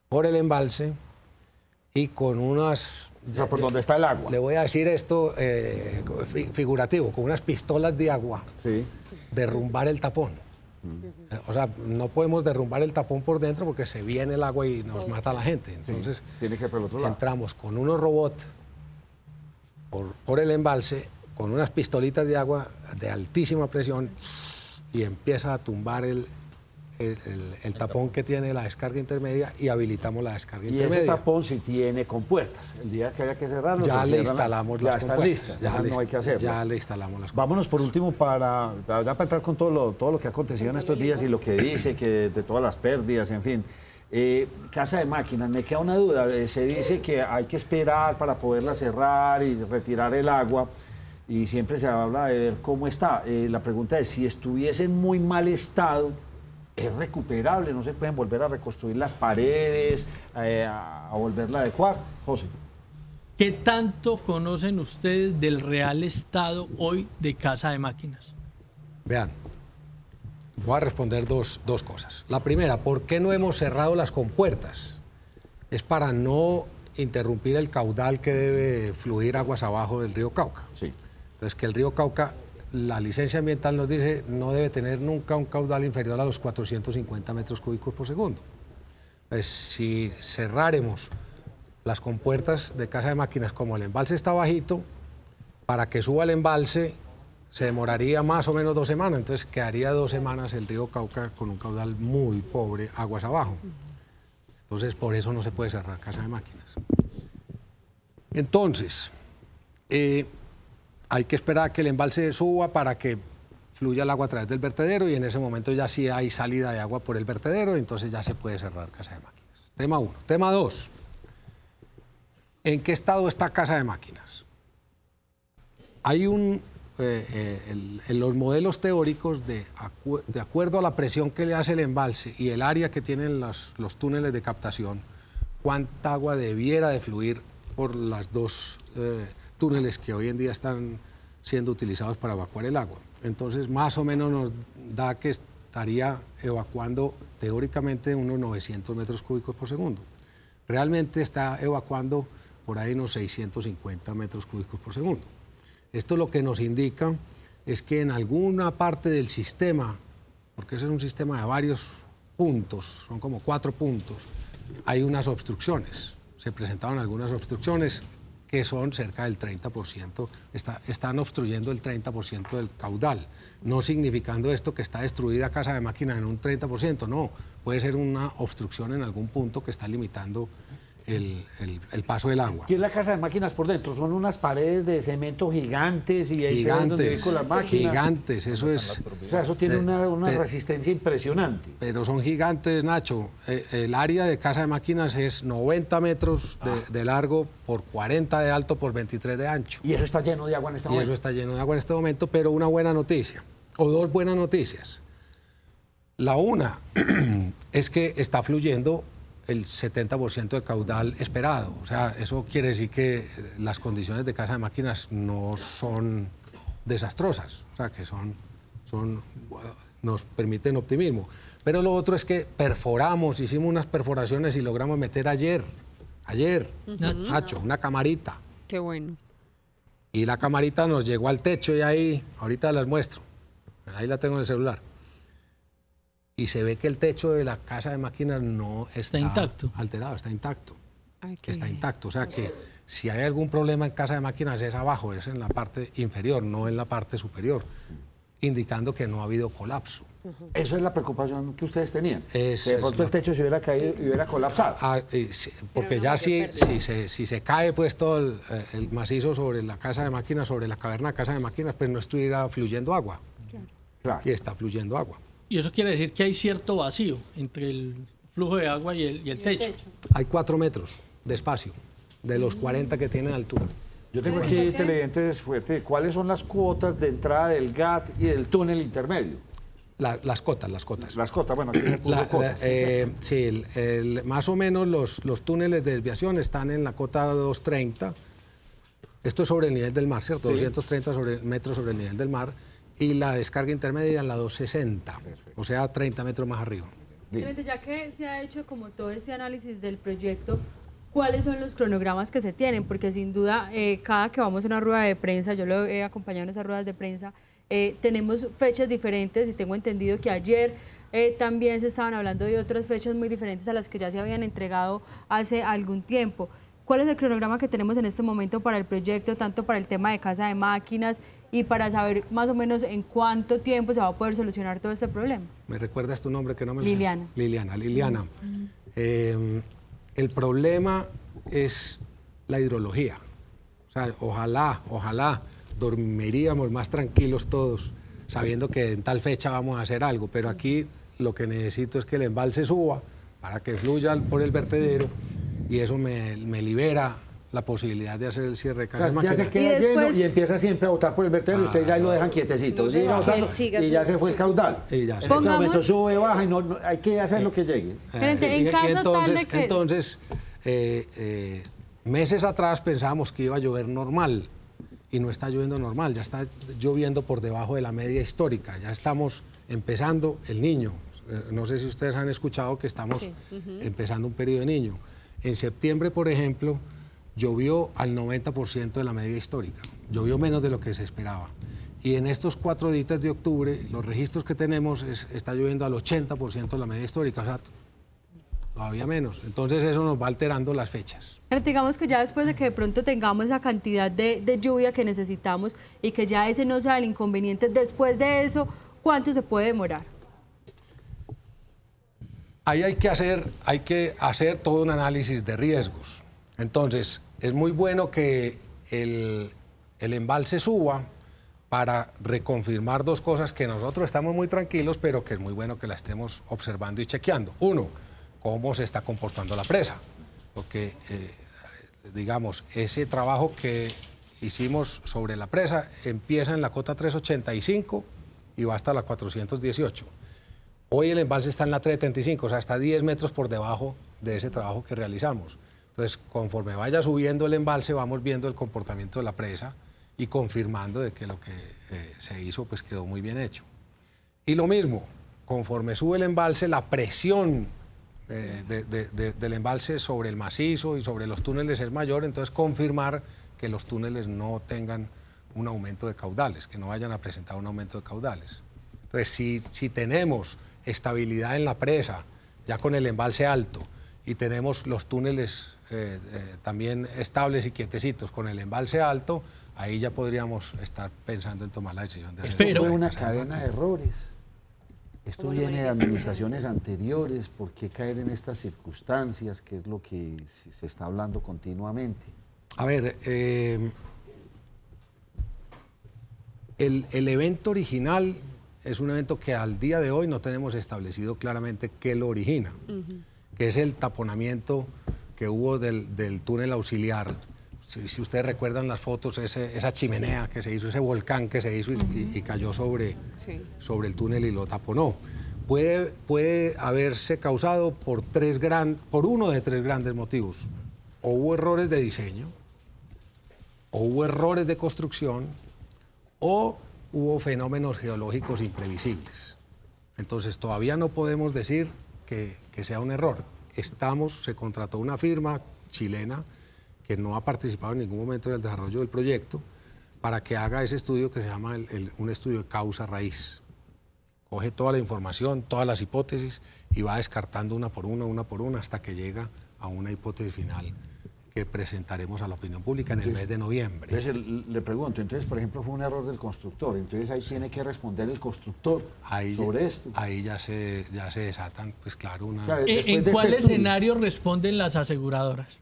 por el embalse y con unas... O sea, por donde está el agua. Le voy a decir esto figurativo, con unas pistolas de agua, sí, derrumbar el tapón. O sea, no podemos derrumbar el tapón por dentro porque se viene el agua y nos mata a la gente. Entonces, tiene que ir por el otro lado. Entramos con unos robots por el embalse, con unas pistolitas de agua de altísima presión, y empieza a tumbar el tapón que tiene la descarga intermedia, y habilitamos la descarga intermedia. Y ese tapón sí tiene compuertas. El día que haya que cerrarlo, ya le instalamos las compuertas. Ya está lista, no hay que hacerlo. Ya le instalamos las compuertas. Vámonos por último para entrar con todo lo que ha acontecido en estos días y lo que dice, que de todas las pérdidas, en fin. Casa de Máquinas, me queda una duda. Se dice que hay que esperar para poderla cerrar y retirar el agua, y siempre se habla de ver cómo está. La pregunta es, si estuviese en muy mal estado, ¿es recuperable? ¿No se pueden volver a reconstruir las paredes, a volverla a adecuar? José. ¿Qué tanto conocen ustedes del real estado hoy de Casa de Máquinas? Vean, voy a responder dos cosas. La primera, ¿por qué no hemos cerrado las compuertas? Es para no interrumpir el caudal que debe fluir aguas abajo del río Cauca. Sí. Entonces, que el río Cauca, la licencia ambiental nos dice, no debe tener nunca un caudal inferior a los 450 metros cúbicos por segundo. Pues, si cerráramos las compuertas de Casa de Máquinas, como el embalse está bajito, para que suba el embalse se demoraría más o menos 2 semanas, entonces quedaría 2 semanas el río Cauca con un caudal muy pobre aguas abajo. Entonces, por eso no se puede cerrar Casa de Máquinas. Entonces, hay que esperar a que el embalse suba para que fluya el agua a través del vertedero, y en ese momento ya sí hay salida de agua por el vertedero, entonces ya se puede cerrar Casa de Máquinas. Tema 1. Tema 2. ¿En qué estado está Casa de Máquinas? Hay en los modelos teóricos, de acuerdo a la presión que le hace el embalse y el área que tienen los túneles de captación, cuánta agua debiera de fluir por las 2 túneles que hoy en día están siendo utilizados para evacuar el agua. Entonces, más o menos nos da que estaría evacuando teóricamente unos 900 metros cúbicos por segundo. Realmente está evacuando por ahí unos 650 metros cúbicos por segundo. Esto lo que nos indica es que en alguna parte del sistema, porque ese es un sistema de varios puntos, son como 4 puntos, hay unas obstrucciones. Se presentaron algunas obstrucciones que son cerca del 30%, están obstruyendo el 30% del caudal, no significando esto que está destruida Casa de Máquinas en un 30%, no, puede ser una obstrucción en algún punto que está limitando el paso del agua. ¿Qué es la Casa de Máquinas por dentro? Son unas paredes de cemento gigantes y ahí es donde viven con las máquinas. Gigantes, eso es. O sea, eso tiene una resistencia impresionante. Pero son gigantes, Nacho. El área de Casa de Máquinas es 90 metros de largo por 40 de alto por 23 de ancho. Y eso está lleno de agua en este momento. Y eso está lleno de agua en este momento, pero una buena noticia, o 2 buenas noticias. La una es que está fluyendo el 70% del caudal esperado. O sea, eso quiere decir que las condiciones de Casa de Máquinas no son desastrosas, o sea, que nos permiten optimismo. Pero lo otro es que hicimos unas perforaciones y logramos meter ayer, Nacho, una camarita. Qué bueno. Y la camarita nos llegó al techo y ahí, ahorita las muestro, ahí la tengo en el celular. Y se ve que el techo de la Casa de Máquinas no está intacto, alterado, está intacto. Está intacto. O sea que si hay algún problema en Casa de Máquinas es abajo, es en la parte inferior, no en la parte superior, indicando que no ha habido colapso. Eso es la preocupación que ustedes tenían. Que de pronto el techo se hubiera caído y hubiera colapsado. Sí, porque ya si se cae pues todo el macizo sobre la Casa de Máquinas, sobre la caverna de Casa de Máquinas, pues no estuviera fluyendo agua. Claro. Y está fluyendo agua. Y eso quiere decir que hay cierto vacío entre el flujo de agua y el techo. Hay 4 metros de espacio, de los 40 que tiene de altura. Yo tengo aquí televidentes fuertes. ¿Cuáles son las cuotas de entrada del GAT y del túnel intermedio? Las cotas. Las cotas, bueno, aquí me puso cotas. Sí, más o menos los túneles de desviación están en la cota 230. Esto es sobre el nivel del mar, ¿cierto? Sí. 230 metros sobre el nivel del mar. Y la descarga intermedia en la 260, o sea, 30 metros más arriba. Ya que se ha hecho como todo ese análisis del proyecto, ¿cuáles son los cronogramas que se tienen? Porque sin duda, cada que vamos a una rueda de prensa, yo lo he acompañado en esas ruedas de prensa, tenemos fechas diferentes y tengo entendido que ayer también se estaban hablando de otras fechas muy diferentes a las que ya se habían entregado hace algún tiempo. ¿Cuál es el cronograma que tenemos en este momento para el proyecto, tanto para el tema de Casa de Máquinas y para saber más o menos en cuánto tiempo se va a poder solucionar todo este problema? ¿Me recuerdas tu nombre? Que no me lo Liliana. sé. Liliana. El problema es la hidrología. O sea, ojalá dormiríamos más tranquilos todos, sabiendo que en tal fecha vamos a hacer algo, pero aquí lo que necesito es que el embalse suba para que fluya por el vertedero y eso me libera la posibilidad de hacer el cierre de caja ya se queda lleno y empieza siempre a botar por el vertedero y ustedes ya lo dejan quietecito. Y ya se fue el caudal. En este momento sube, baja y no hay que hacer lo que llegue. En caso tal de que... Entonces, meses atrás pensábamos que iba a llover normal y no está lloviendo normal, ya está lloviendo por debajo de la media histórica. Ya estamos empezando el Niño. No sé si ustedes han escuchado que estamos empezando un periodo de Niño. En septiembre, por ejemplo, llovió al 90% de la media histórica. Llovió menos de lo que se esperaba. Y en estos 4 días de octubre, los registros que tenemos está lloviendo al 80% de la media histórica, o sea, todavía menos. Entonces eso nos va alterando las fechas. Pero digamos que ya después de que de pronto tengamos esa cantidad de lluvia que necesitamos y que ya ese no sea el inconveniente, después de eso, ¿cuánto se puede demorar? Ahí hay que hacer todo un análisis de riesgos. Entonces, es muy bueno que el embalse suba para reconfirmar 2 cosas que nosotros estamos muy tranquilos, pero que es muy bueno que la estemos observando y chequeando. Uno, cómo se está comportando la presa, porque, digamos, ese trabajo que hicimos sobre la presa empieza en la cota 385 y va hasta la 418. Hoy el embalse está en la 375, o sea, está 10 metros por debajo de ese trabajo que realizamos. Entonces, conforme vaya subiendo el embalse, vamos viendo el comportamiento de la presa y confirmando de que lo que se hizo pues quedó muy bien hecho. Y lo mismo, conforme sube el embalse, la presión del embalse sobre el macizo y sobre los túneles es mayor, entonces confirmar que los túneles no tengan un aumento de caudales, que no vayan a presentar un aumento de caudales. Entonces, si tenemos estabilidad en la presa, ya con el embalse alto, y tenemos los túneles también estables y quietecitos con el embalse alto, ahí ya podríamos estar pensando en tomar la decisión de hacer. Esto fue una cadena de errores. Esto viene de administraciones anteriores. ¿Por qué caer en estas circunstancias? ¿Qué es lo que se está hablando continuamente? A ver, el evento original es un evento que al día de hoy no tenemos establecido claramente qué lo origina, que es el taponamiento que hubo del túnel auxiliar. Si ustedes recuerdan las fotos, esa chimenea que se hizo, ese volcán que se hizo y cayó sobre el túnel y lo taponó. Puede haberse causado por uno de 3 grandes motivos. O hubo errores de diseño, o hubo errores de construcción, o hubo fenómenos geológicos imprevisibles. Entonces todavía no podemos decir que sea un error. Se contrató una firma chilena que no ha participado en ningún momento en el desarrollo del proyecto para que haga ese estudio que se llama un estudio de causa raíz. Coge toda la información, todas las hipótesis y va descartando una por una hasta que llega a una hipótesis final que presentaremos a la opinión pública en el mes de noviembre. Entonces le pregunto, entonces por ejemplo fue un error del constructor, entonces ahí tiene que responder el constructor sobre esto. Ahí ya se desatan, pues claro, una... O sea, ¿En cuál escenario responden las aseguradoras?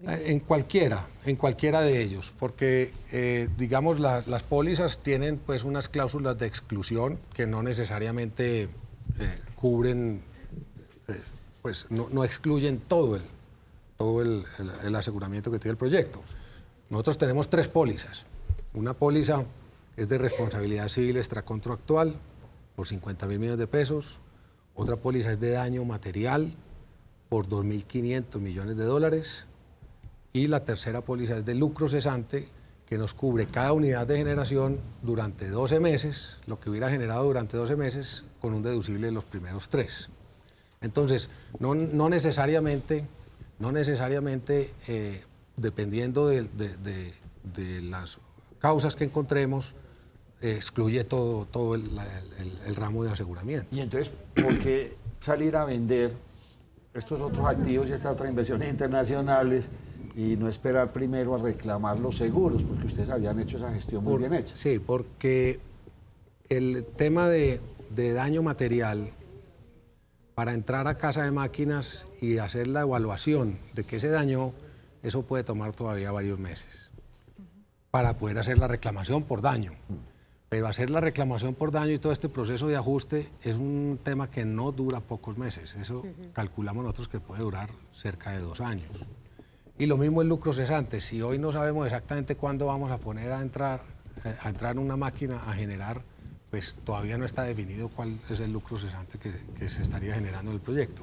En cualquiera de ellos, porque digamos las pólizas tienen pues unas cláusulas de exclusión que no necesariamente cubren, pues no excluyen todo el aseguramiento que tiene el proyecto. Nosotros tenemos 3 pólizas. Una póliza es de responsabilidad civil extracontractual por 50.000 millones de pesos, otra póliza es de daño material por 2.500 millones de dólares y la tercera póliza es de lucro cesante que nos cubre cada unidad de generación durante 12 meses, lo que hubiera generado durante 12 meses con un deducible de los primeros 3. Entonces, no necesariamente dependiendo de las causas que encontremos, excluye todo el ramo de aseguramiento. Y entonces, ¿por qué salir a vender estos otros activos y estas otras inversiones internacionales y no esperar primero a reclamar los seguros? Porque ustedes habían hecho esa gestión muy bien hecha. Sí, porque el tema de daño material, para entrar a casa de máquinas y hacer la evaluación de qué se dañó, eso puede tomar todavía varios meses para poder hacer la reclamación por daño. Pero hacer la reclamación por daño y todo este proceso de ajuste es un tema que no dura pocos meses. Eso calculamos nosotros que puede durar cerca de 2 años. Y lo mismo el lucro cesante. Si hoy no sabemos exactamente cuándo vamos a poner a entrar una máquina a generar, pues todavía no está definido cuál es el lucro cesante que se estaría generando en el proyecto.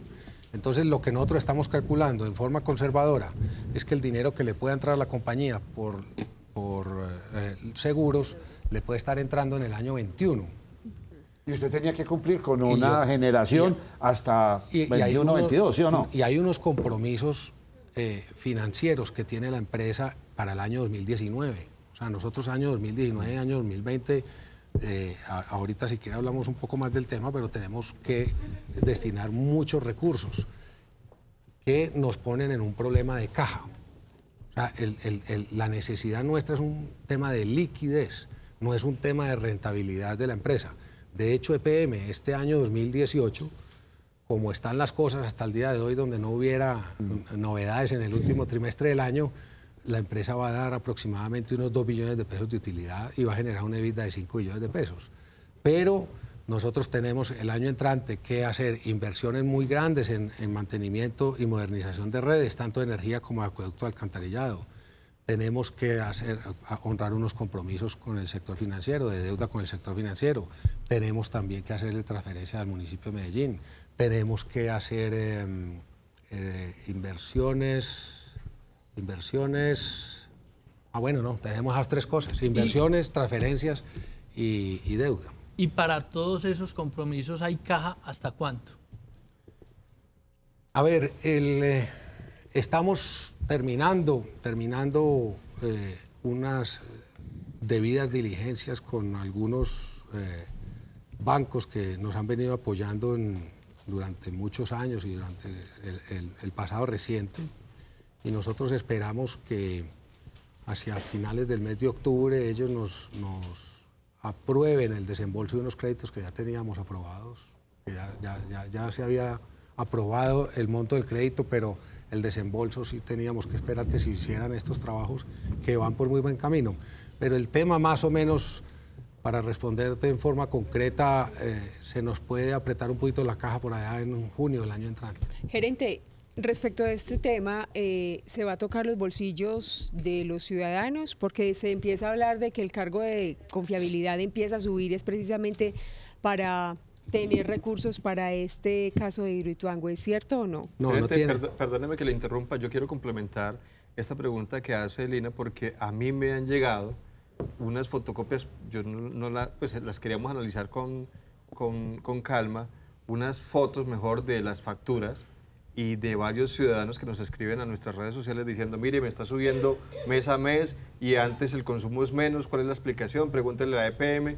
Entonces, lo que nosotros estamos calculando en forma conservadora es que el dinero que le pueda entrar a la compañía por seguros le puede estar entrando en el año 21. Y usted tenía que cumplir con una generación hasta 21, 22, ¿sí o no? Y hay unos compromisos financieros que tiene la empresa para el año 2019. O sea, nosotros año 2019, año 2020, ahorita si quiere hablamos un poco más del tema, pero tenemos que destinar muchos recursos que nos ponen en un problema de caja. O sea, la necesidad nuestra es un tema de liquidez, no es un tema de rentabilidad de la empresa. De hecho, EPM, este año 2018, como están las cosas hasta el día de hoy, donde no hubiera novedades en el último trimestre del año, la empresa va a dar aproximadamente unos 2 billones de pesos de utilidad y va a generar una EBITDA de 5 billones de pesos. Pero nosotros tenemos el año entrante que hacer inversiones muy grandes en mantenimiento y modernización de redes, tanto de energía como de acueducto alcantarillado. Tenemos que honrar unos compromisos con el sector financiero, de deuda con el sector financiero. Tenemos también que hacerle transferencia al municipio de Medellín. Tenemos que hacer inversiones, tenemos esas 3 cosas, inversiones, transferencias y deuda. ¿Y para todos esos compromisos hay caja hasta cuánto? A ver, estamos terminando unas debidas diligencias con algunos bancos que nos han venido apoyando durante muchos años y durante el pasado reciente. Y nosotros esperamos que hacia finales del mes de octubre ellos nos aprueben el desembolso de unos créditos que ya teníamos aprobados, que ya se había aprobado el monto del crédito, pero el desembolso sí teníamos que esperar que se hicieran estos trabajos que van por muy buen camino. Pero el tema más o menos, para responderte en forma concreta, se nos puede apretar un poquito la caja por allá en junio del año entrante. Gerente, respecto a este tema, ¿se va a tocar los bolsillos de los ciudadanos? Porque se empieza a hablar de que el cargo de confiabilidad empieza a subir, es precisamente para tener recursos para este caso de Hidroituango. ¿Es cierto o no? No tiene. Perdóneme que le interrumpa, yo quiero complementar esta pregunta que hace Lina, porque a mí me han llegado unas fotocopias, yo pues las queríamos analizar con calma, unas fotos mejor de las facturas y de varios ciudadanos que nos escriben a nuestras redes sociales diciendo, mire, me está subiendo mes a mes y antes el consumo es menos, ¿cuál es la explicación? Pregúntele a la EPM.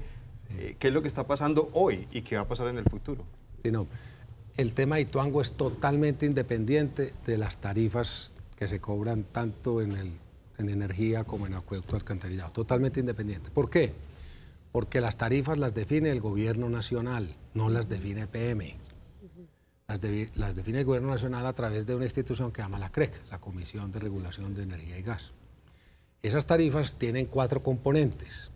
¿Qué es lo que está pasando hoy y qué va a pasar en el futuro? Sí, no. El tema de Ituango es totalmente independiente de las tarifas que se cobran tanto en energía como en acueducto alcantarillado. Totalmente independiente. ¿Por qué? Porque las tarifas las define el gobierno nacional, no las define EPM. Las define el gobierno nacional a través de una institución que se llama la CREC, la Comisión de Regulación de Energía y Gas. Esas tarifas tienen 4 componentes.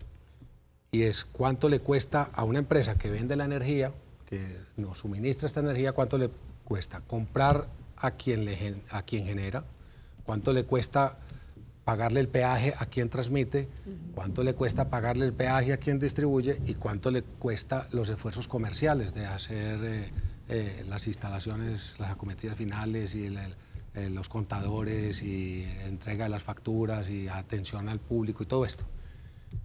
Y es cuánto le cuesta a una empresa que vende la energía, que nos suministra esta energía, cuánto le cuesta comprar a quien genera, cuánto le cuesta pagarle el peaje a quien transmite, cuánto le cuesta pagarle el peaje a quien distribuye y cuánto le cuesta los esfuerzos comerciales de hacer las instalaciones, las acometidas finales y los contadores y entrega de las facturas y atención al público y todo esto.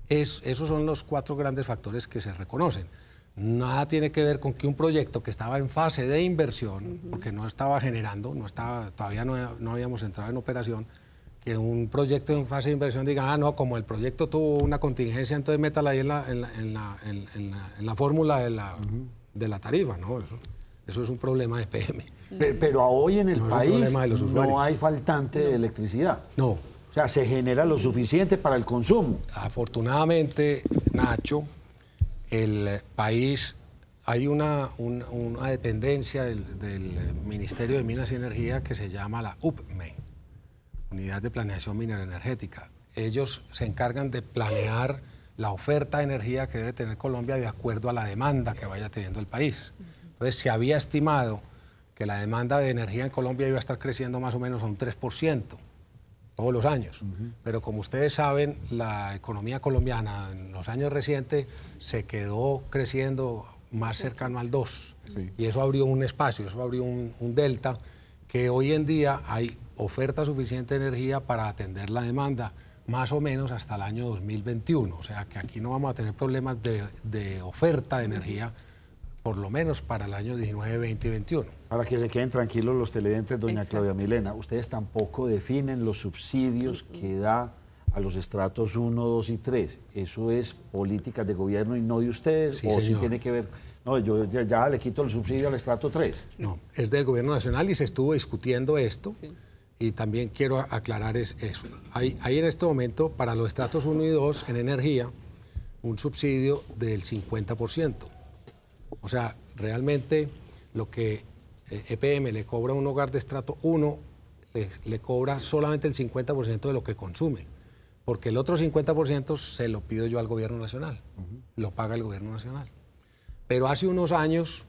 Esos son los 4 grandes factores que se reconocen. Nada tiene que ver con que un proyecto que estaba en fase de inversión, porque no estaba generando, todavía no habíamos entrado en operación, que un proyecto en fase de inversión diga, no, como el proyecto tuvo una contingencia, entonces métala ahí en la fórmula de la tarifa. No, eso es un problema de EPM. Pero hoy en el país no hay faltante de electricidad. No. O sea, se genera lo suficiente para el consumo. Afortunadamente, Nacho, el país, hay una dependencia del Ministerio de Minas y Energía que se llama la UPME, Unidad de Planeación Minera Energética. Ellos se encargan de planear la oferta de energía que debe tener Colombia de acuerdo a la demanda que vaya teniendo el país. Entonces, se había estimado que la demanda de energía en Colombia iba a estar creciendo más o menos a un 3% todos los años. Pero como ustedes saben, la economía colombiana en los años recientes se quedó creciendo más cercano al 2%. Y eso abrió un espacio, eso abrió un delta que hoy en día hay oferta suficiente de energía para atender la demanda más o menos hasta el año 2021. O sea que aquí no vamos a tener problemas de oferta de energía, por lo menos para el año 19, 20 y 21. Para que se queden tranquilos los televidentes, doña Exacto. Claudia Milena, ustedes tampoco definen los subsidios que da a los estratos 1, 2 y 3. ¿Eso es política de gobierno y no de ustedes? Sí, ¿O sí señor. tiene que ver? No, yo ya le quito el subsidio al estrato 3. No, es del gobierno nacional y se estuvo discutiendo esto. Sí. Y también quiero aclarar eso. Hay en este momento para los estratos 1 y 2 en energía un subsidio del 50%. O sea, realmente lo que EPM le cobra a un hogar de estrato 1 le cobra solamente el 50% de lo que consume, porque el otro 50% se lo pido yo al gobierno nacional, lo paga el gobierno nacional. Pero hace unos años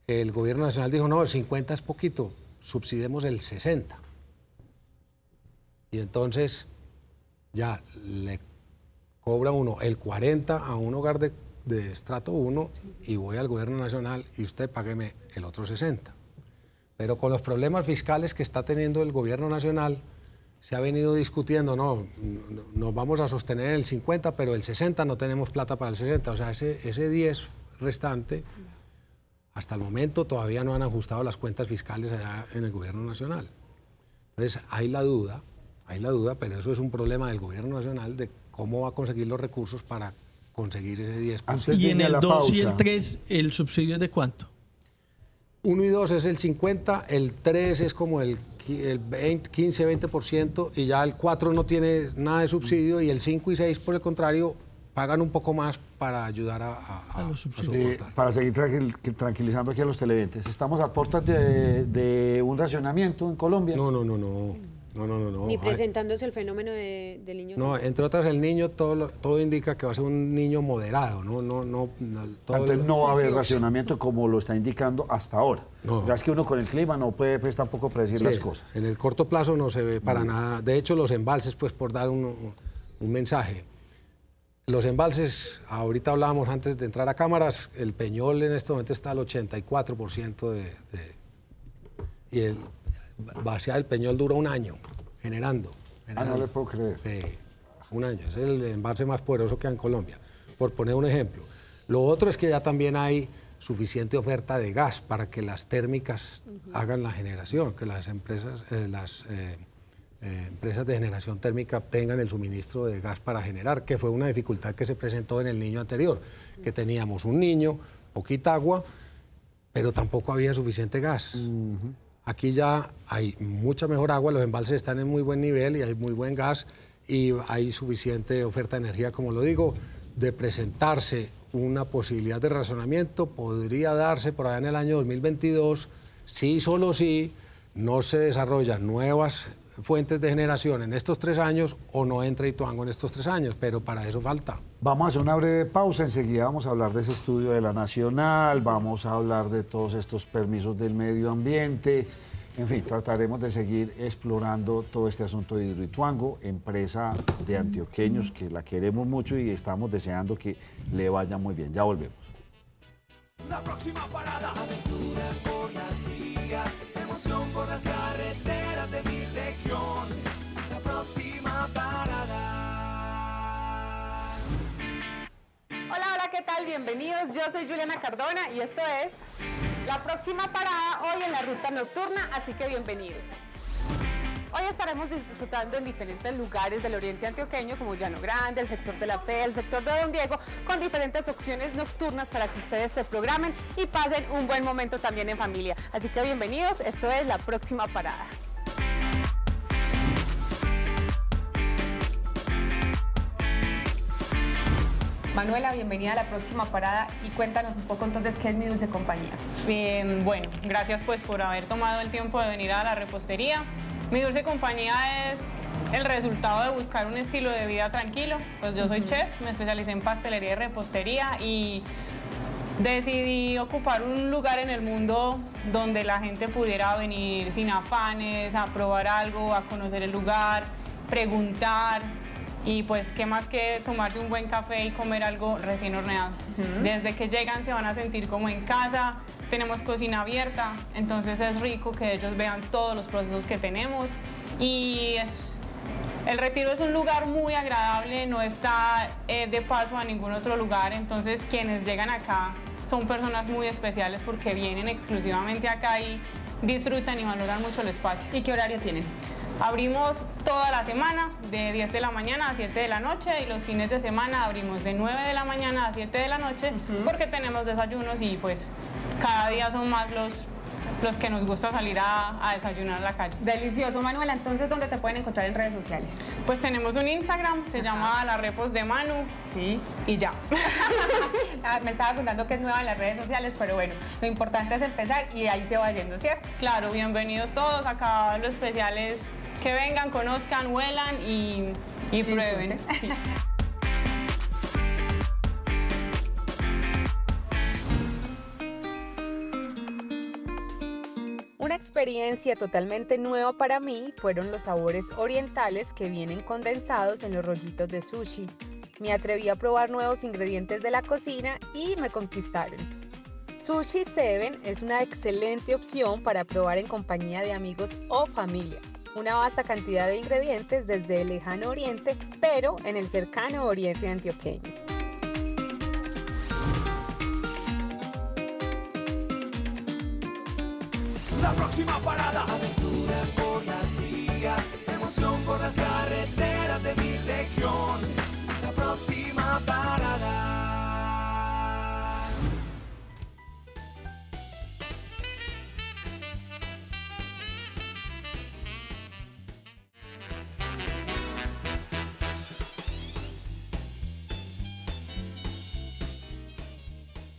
el gobierno nacional dijo, no, el 50 es poquito, subsidiemos el 60. Y entonces ya le cobra uno el 40 a un hogar de estrato 1 y voy al gobierno nacional y usted págueme el otro 60. Pero con los problemas fiscales que está teniendo el gobierno nacional, se ha venido discutiendo, no, nos vamos a sostener el 50, pero el 60 no tenemos plata para el 60. O sea, ese 10 restante, hasta el momento todavía no han ajustado las cuentas fiscales allá en el gobierno nacional. Entonces, hay la duda, pero eso es un problema del gobierno nacional de cómo va a conseguir los recursos para conseguir ese 10%. Y en el 2 y el 3, ¿el subsidio es de cuánto? 1 y 2 es el 50, el 3 es como el 15-20% y ya el 4 no tiene nada de subsidio y el 5 y 6, por el contrario, pagan un poco más para ayudar a los subsidios. Para seguir tranquilizando aquí a los televidentes, ¿estamos a puertas de un racionamiento en Colombia? No. Ni presentándose el fenómeno del niño. No, entre otras el niño todo indica que va a ser un niño moderado, Entonces no va a haber racionamiento como lo está indicando hasta ahora. No. Es que uno con el clima no puede tampoco predecir las cosas. En el corto plazo no se ve para nada. De hecho, los embalses, pues por dar un mensaje, los embalses, ahorita hablábamos antes de entrar a cámaras, el Peñol en este momento está al 84% y el vaciar el Peñol dura un año generando. No le puedo creer. Un año, es el embalse más poderoso que hay en Colombia, por poner un ejemplo. Lo otro es que ya también hay suficiente oferta de gas para que las térmicas hagan la generación, que las empresas de generación térmica tengan el suministro de gas para generar, que fue una dificultad que se presentó en el Niño anterior, que teníamos un Niño, poquita agua, pero tampoco había suficiente gas. Aquí ya hay mucha mejor agua, los embalses están en muy buen nivel y hay muy buen gas y hay suficiente oferta de energía, como lo digo, de presentarse una posibilidad de razonamiento, podría darse por allá en el año 2022, si solo si no se desarrollan nuevas fuentes de generación en estos 3 años o no entra Ituango en estos 3 años, pero para eso falta. Vamos a hacer una breve pausa, enseguida vamos a hablar de ese estudio de la Nacional, vamos a hablar de todos estos permisos del medio ambiente, en fin, trataremos de seguir explorando todo este asunto de Hidroituango, empresa de antioqueños que la queremos mucho y estamos deseando que le vaya muy bien. Ya volvemos. La próxima parada, aventuras por las vías, emoción por las carreteras de mi región. La próxima parada. Hola, ¿qué tal? Bienvenidos. Yo soy Juliana Cardona y esto es La Próxima Parada, hoy en la ruta nocturna, así que bienvenidos. Hoy estaremos disfrutando en diferentes lugares del oriente antioqueño como Llano Grande, el sector de La Fe, el sector de Don Diego, con diferentes opciones nocturnas para que ustedes se programen y pasen un buen momento también en familia. Así que bienvenidos, esto es La Próxima Parada. Manuela, bienvenida a La Próxima Parada y cuéntanos un poco entonces qué es Mi Dulce Compañía. Bien, bueno, gracias pues por haber tomado el tiempo de venir a la repostería. Mi Dulce Compañía es el resultado de buscar un estilo de vida tranquilo. Pues yo soy chef, me especialicé en pastelería y repostería y decidí ocupar un lugar en el mundo donde la gente pudiera venir sin afanes, a probar algo, a conocer el lugar, preguntar y pues qué más que tomarse un buen café y comer algo recién horneado. Desde que llegan se van a sentir como en casa, tenemos cocina abierta, entonces es rico que ellos vean todos los procesos que tenemos y el Retiro es un lugar muy agradable, no está de paso a ningún otro lugar, entonces quienes llegan acá son personas muy especiales porque vienen exclusivamente acá y disfrutan y valoran mucho el espacio. ¿Y qué horario tienen? Abrimos toda la semana de 10 de la mañana a 7 de la noche y los fines de semana abrimos de 9 de la mañana a 7 de la noche porque tenemos desayunos y pues cada día son más los que nos gusta salir a desayunar a la calle. Delicioso, Manuela. Entonces, ¿dónde te pueden encontrar en redes sociales? Pues tenemos un Instagram, se llama La Repos de Manu. Sí. Y ya. Me estaba contando que es nueva en las redes sociales, pero bueno, lo importante es empezar y ahí se va yendo, ¿cierto? Claro, bienvenidos todos. Acá lo especial es que vengan, conozcan, huelan y prueben. Sí. Una experiencia totalmente nueva para mí fueron los sabores orientales que vienen condensados en los rollitos de sushi. Me atreví a probar nuevos ingredientes de la cocina y me conquistaron. Sushi 7 es una excelente opción para probar en compañía de amigos o familia. Una vasta cantidad de ingredientes desde el lejano oriente, pero en el cercano oriente antioqueño. La próxima parada, aventuras por las vías, emoción por las carreteras de mi región. La próxima parada.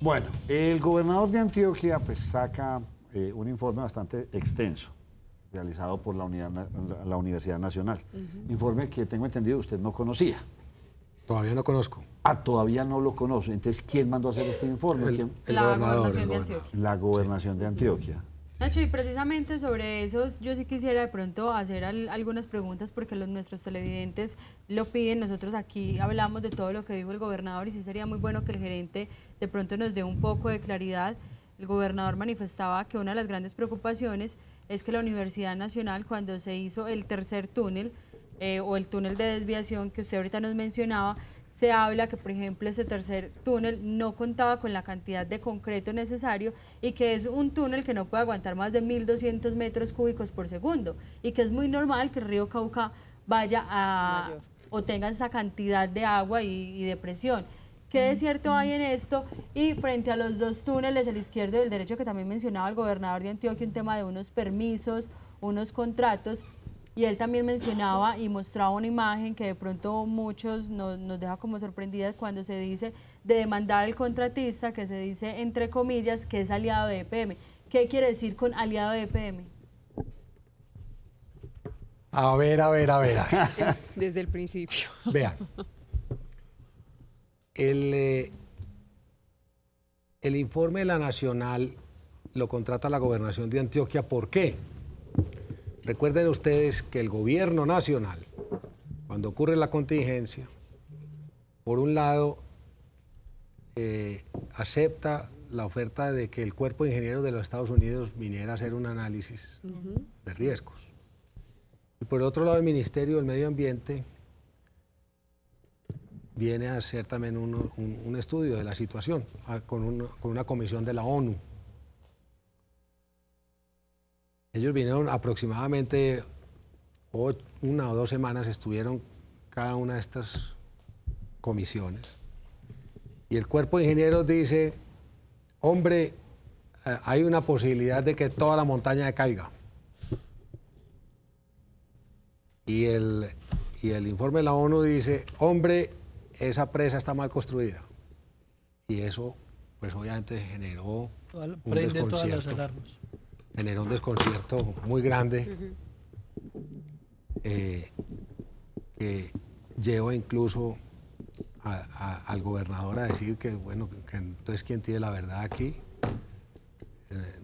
Bueno, el gobernador de Antioquia pues saca un informe bastante extenso realizado por la Universidad Nacional. Informe que tengo entendido usted no conocía. Todavía no conozco. Ah, todavía no lo conoce. Entonces, ¿quién mandó a hacer este informe? La Gobernación de Antioquia. La Gobernación de Antioquia. Nacho, y precisamente sobre eso yo sí quisiera de pronto hacer algunas preguntas porque nuestros televidentes lo piden. Nosotros aquí hablamos de todo lo que dijo el gobernador y sí sería muy bueno que el gerente de pronto nos dé un poco de claridad. El gobernador manifestaba que una de las grandes preocupaciones es que la Universidad Nacional, cuando se hizo el tercer túnel o el túnel de desviación que usted ahorita nos mencionaba, se habla que, por ejemplo, ese tercer túnel no contaba con la cantidad de concreto necesario y que es un túnel que no puede aguantar más de 1.200 metros cúbicos por segundo y que es muy normal que el río Cauca vaya a o tenga esa cantidad de agua y de presión. ¿Qué de cierto hay en esto? Y frente a los dos túneles, el izquierdo y el derecho, que también mencionaba el gobernador de Antioquia, un tema de unos permisos, unos contratos, y él también mencionaba y mostraba una imagen que de pronto muchos nos deja como sorprendidas cuando se dice de demandar al contratista, que se dice entre comillas que es aliado de EPM. ¿Qué quiere decir con aliado de EPM? A ver. Desde el principio. Vean. El informe de la Nacional lo contrata la Gobernación de Antioquia. ¿Por qué? Recuerden ustedes que el gobierno nacional, cuando ocurre la contingencia, por un lado, acepta la oferta de que el Cuerpo de Ingenieros de los Estados Unidos viniera a hacer un análisis de riesgos. Y por el otro lado, el Ministerio del Medio Ambiente viene a hacer también un estudio de la situación con una comisión de la ONU. Ellos vinieron aproximadamente 1 o 2 semanas, estuvieron cada una de estas comisiones. Y el Cuerpo de Ingenieros dice, hombre, hay una posibilidad de que toda la montaña caiga. Y el informe de la ONU dice, hombre, esa presa está mal construida. Y eso, pues obviamente generó un desconcierto. Generó un desconcierto muy grande. que lleva incluso al gobernador a decir que, bueno, que entonces quién tiene la verdad aquí.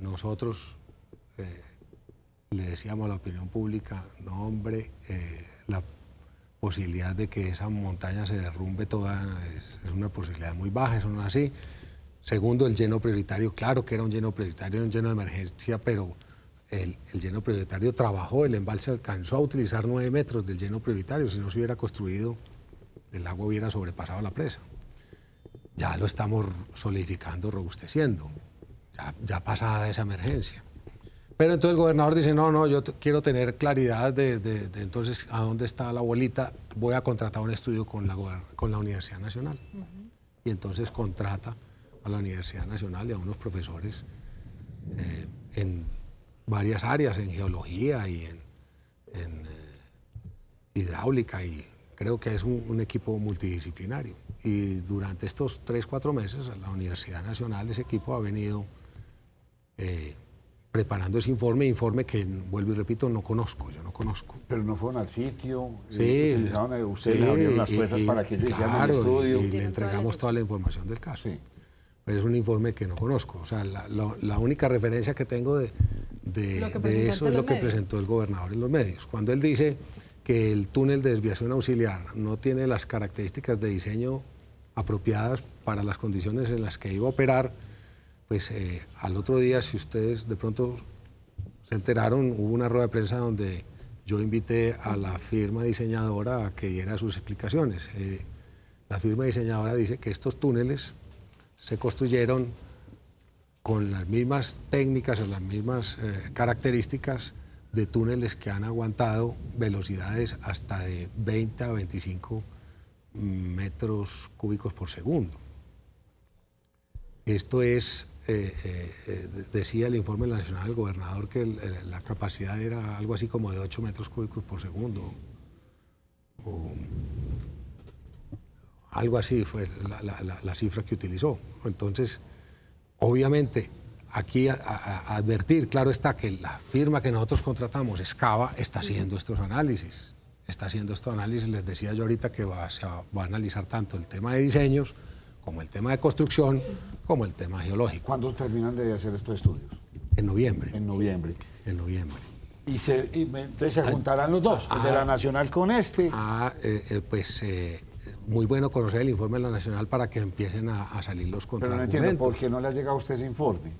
Nosotros le decíamos a la opinión pública, no hombre, la posibilidad de que esa montaña se derrumbe toda es una posibilidad muy baja, eso no es así. Segundo, el lleno prioritario, claro que era un lleno prioritario, un lleno de emergencia, pero el lleno prioritario trabajó, el embalse alcanzó a utilizar 9 metros del lleno prioritario, si no se hubiera construido, el agua hubiera sobrepasado la presa. Ya lo estamos solidificando, robusteciendo, ya pasada esa emergencia. Pero entonces el gobernador dice, no, yo quiero tener claridad de entonces a dónde está la bolita, voy a contratar un estudio con la Universidad Nacional. Y entonces contrata a la Universidad Nacional y a unos profesores en varias áreas, en geología y en hidráulica, y creo que es un equipo multidisciplinario. Y durante estos 3-4 meses, la Universidad Nacional, ese equipo ha venido preparando ese informe que, vuelvo y repito, no conozco, yo no conozco. Pero no fueron al sitio, sí, utilizaron, ustedes le abrieron las puertas para que ellos hicieran el estudio. Y le entregamos toda la información del caso. Sí. Pero es un informe que no conozco. O sea, la única referencia que tengo de eso es lo que presentó el gobernador en los medios. Cuando él dice que el túnel de desviación auxiliar no tiene las características de diseño apropiadas para las condiciones en las que iba a operar, pues al otro día, si ustedes de pronto se enteraron, hubo una rueda de prensa donde yo invité a la firma diseñadora a que diera sus explicaciones. La firma diseñadora dice que estos túneles se construyeron con las mismas técnicas o las mismas características de túneles que han aguantado velocidades hasta de 20 a 25 metros cúbicos por segundo. Esto es, decía el informe nacional del gobernador, que la capacidad era algo así como de 8 metros cúbicos por segundo. O algo así fue la cifra que utilizó. Entonces, obviamente, aquí a advertir, claro está, que la firma que nosotros contratamos, Excava, está haciendo estos análisis. Les decía yo ahorita que se va a analizar tanto el tema de diseños, como el tema de construcción, como el tema geológico. ¿Cuándo terminan de hacer estos estudios? En noviembre. En noviembre. Sí, en noviembre. Entonces se juntarán los dos, el de la Nacional con este. Muy bueno conocer el informe de la Nacional para que empiecen a salir los contraargumentos. Pero no entiendo, ¿por qué no le ha llegado a usted ese informe?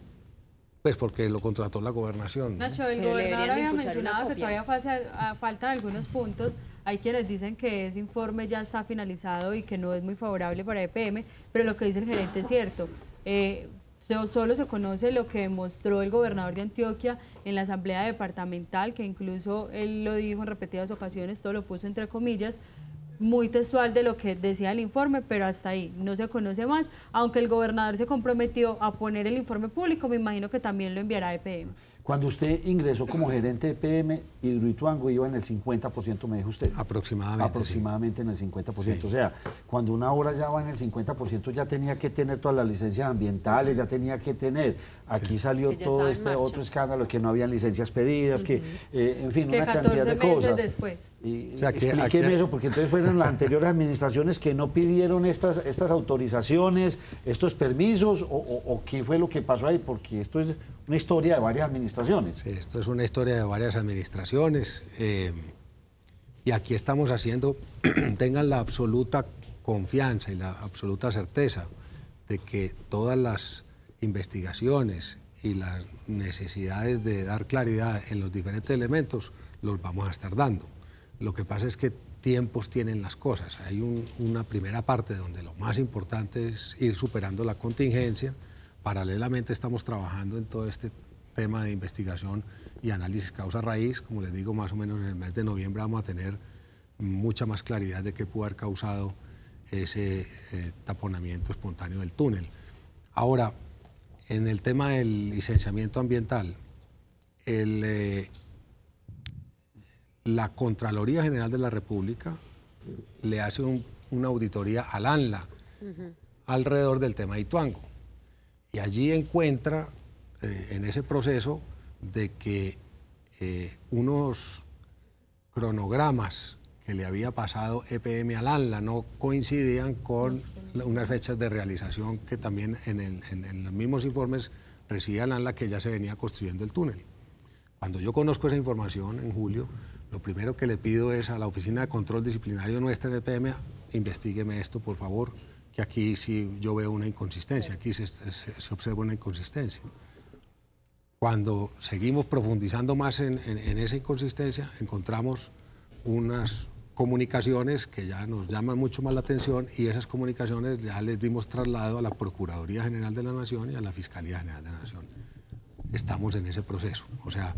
Pues porque lo contrató la gobernación. Nacho, el gobernador había mencionado que todavía faltan algunos puntos. Hay quienes dicen que ese informe ya está finalizado y que no es muy favorable para EPM, pero lo que dice el gerente es cierto. Solo se conoce lo que mostró el gobernador de Antioquia en la asamblea departamental, que incluso él lo dijo en repetidas ocasiones, todo lo puso entre comillas, muy textual de lo que decía el informe, pero hasta ahí no se conoce más, aunque el gobernador se comprometió a poner el informe público, me imagino que también lo enviará a EPM. Cuando usted ingresó como gerente de EPM, Hidroituango iba en el 50%, me dijo usted. Aproximadamente en el 50%. Sí. O sea, cuando una obra ya va en el 50%, ya tenía que tener todas las licencias ambientales, ya tenía que tener. Aquí salió todo este otro escándalo, que no habían licencias pedidas, que, en fin, una cantidad de cosas. 14 meses después. Y o sea, explíqueme eso, porque entonces fueron las anteriores administraciones que no pidieron estas autorizaciones, estos permisos, o qué fue lo que pasó ahí, porque esto es una historia de varias administraciones. Sí, esto es una historia de varias administraciones y aquí estamos haciendo, tengan la absoluta confianza y la absoluta certeza de que todas las investigaciones y las necesidades de dar claridad en los diferentes elementos los vamos a estar dando. Lo que pasa es que tiempos tienen las cosas. Hay una primera parte donde lo más importante es ir superando la contingencia. Paralelamente estamos trabajando en todo este tema de investigación y análisis causa-raíz. Como les digo, más o menos en el mes de noviembre vamos a tener mucha más claridad de qué pudo haber causado ese taponamiento espontáneo del túnel. Ahora, en el tema del licenciamiento ambiental, la Contraloría General de la República le hace una auditoría al ANLA alrededor del tema de Ituango. Y allí encuentra, en ese proceso, de que unos cronogramas que le había pasado EPM al ANLA no coincidían con unas fechas de realización que también en los mismos informes recibía el ANLA, que ya se venía construyendo el túnel. Cuando yo conozco esa información en julio, lo primero que le pido es a la Oficina de Control Disciplinario nuestra en EPM, investígueme esto, por favor, que aquí sí yo veo una inconsistencia, aquí se observa una inconsistencia. Cuando seguimos profundizando más en esa inconsistencia, encontramos unas comunicaciones que ya nos llaman mucho más la atención, y esas comunicaciones ya les dimos traslado a la Procuraduría General de la Nación y a la Fiscalía General de la Nación. Estamos en ese proceso, o sea,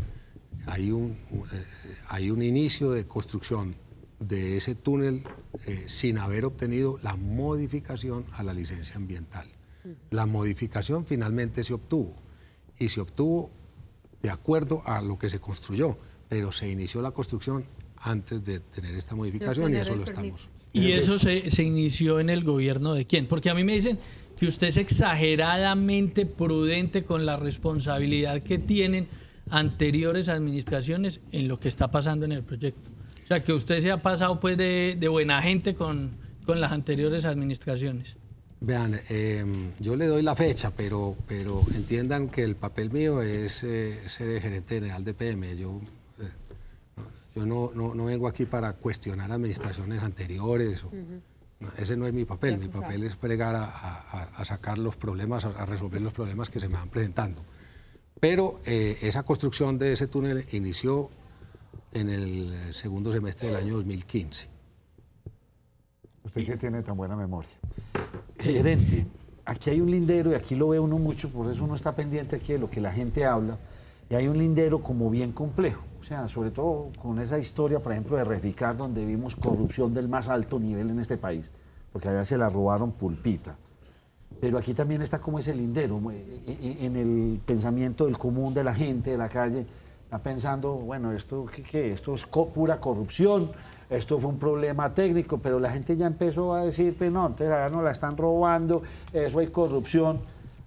hay un inicio de construcción de ese túnel sin haber obtenido la modificación a la licencia ambiental. La modificación finalmente se obtuvo, y se obtuvo de acuerdo a lo que se construyó, pero se inició la construcción antes de tener esta modificación, y eso lo estamos. ¿Y eso se inició en el gobierno de quién? Porque a mí me dicen que usted es exageradamente prudente con la responsabilidad que tienen anteriores administraciones en lo que está pasando en el proyecto. O sea, que usted se ha pasado pues de buena gente con las anteriores administraciones. Vean, yo le doy la fecha, pero entiendan que el papel mío es ser gerente general de EPM. Yo no vengo aquí para cuestionar administraciones anteriores. Ese no es mi papel. Mi papel es pregar a sacar los problemas, a resolver los problemas que se me van presentando. Pero esa construcción de ese túnel inició en el segundo semestre del año 2015. Usted que tiene tan buena memoria. Gerente, aquí hay un lindero, y aquí lo ve uno mucho, por eso uno está pendiente aquí de lo que la gente habla, y hay un lindero como bien complejo. O sea, sobre todo con esa historia, por ejemplo, de Reficar, donde vimos corrupción del más alto nivel en este país, porque allá se la robaron pulpita. Pero aquí también está como ese lindero, en el pensamiento del común de la gente de la calle, está pensando, bueno, ¿esto qué? Esto es pura corrupción, esto fue un problema técnico, pero la gente ya empezó a decir, pues no, entonces allá nos la están robando, eso hay corrupción.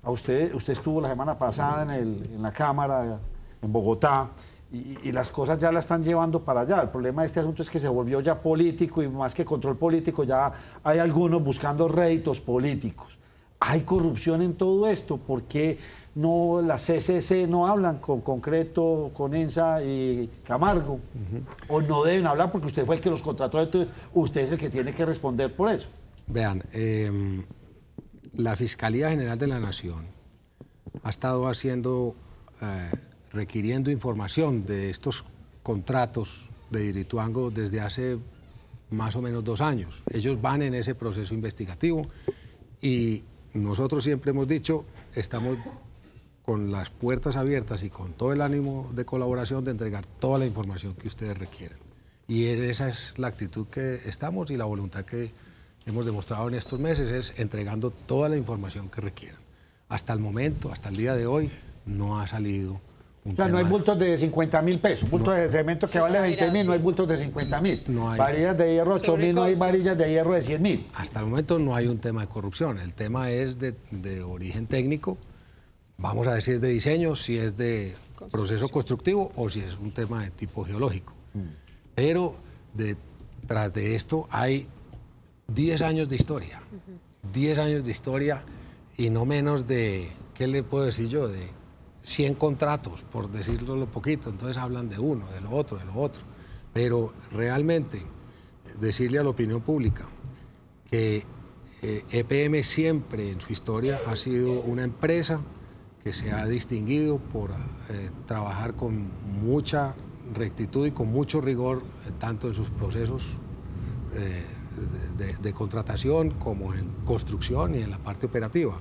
Usted estuvo la semana pasada en la Cámara, en Bogotá, y las cosas ya la están llevando para allá. El problema de este asunto es que se volvió ya político, y más que control político, ya hay algunos buscando réditos políticos. ¿Hay corrupción en todo esto? ¿Por qué no la CCC no hablan con Concreto, con ENSA y Camargo? ¿O no deben hablar porque usted fue el que los contrató, entonces usted es el que tiene que responder por eso? Vean, la Fiscalía General de la Nación ha estado requiriendo información de estos contratos de Hidroituango desde hace más o menos 2 años. Ellos van en ese proceso investigativo, y nosotros siempre hemos dicho, estamos con las puertas abiertas y con todo el ánimo de colaboración de entregar toda la información que ustedes requieran. Y esa es la actitud que estamos, y la voluntad que hemos demostrado en estos meses es entregando toda la información que requieran. Hasta el momento, hasta el día de hoy, no ha salido un tema. No hay bultos de 50.000 pesos, bultos de cemento que vale 20.000, no hay bultos de 50.000. No hay. Varillas de hierro 8.000, no hay varillas de hierro de 100.000. Hasta el momento no hay un tema de corrupción, el tema es de origen técnico. Vamos a ver si es de diseño, si es de proceso constructivo, o si es un tema de tipo geológico. Pero detrás de esto hay 10 años de historia. 10 años de historia, y no menos de, ¿qué le puedo decir yo? De 100 contratos, por decirlo lo poquito. Entonces hablan de uno, de lo otro, de lo otro. Pero realmente decirle a la opinión pública que EPM siempre en su historia ha sido una empresa que se ha distinguido por trabajar con mucha rectitud y con mucho rigor, tanto en sus procesos de contratación como en construcción y en la parte operativa.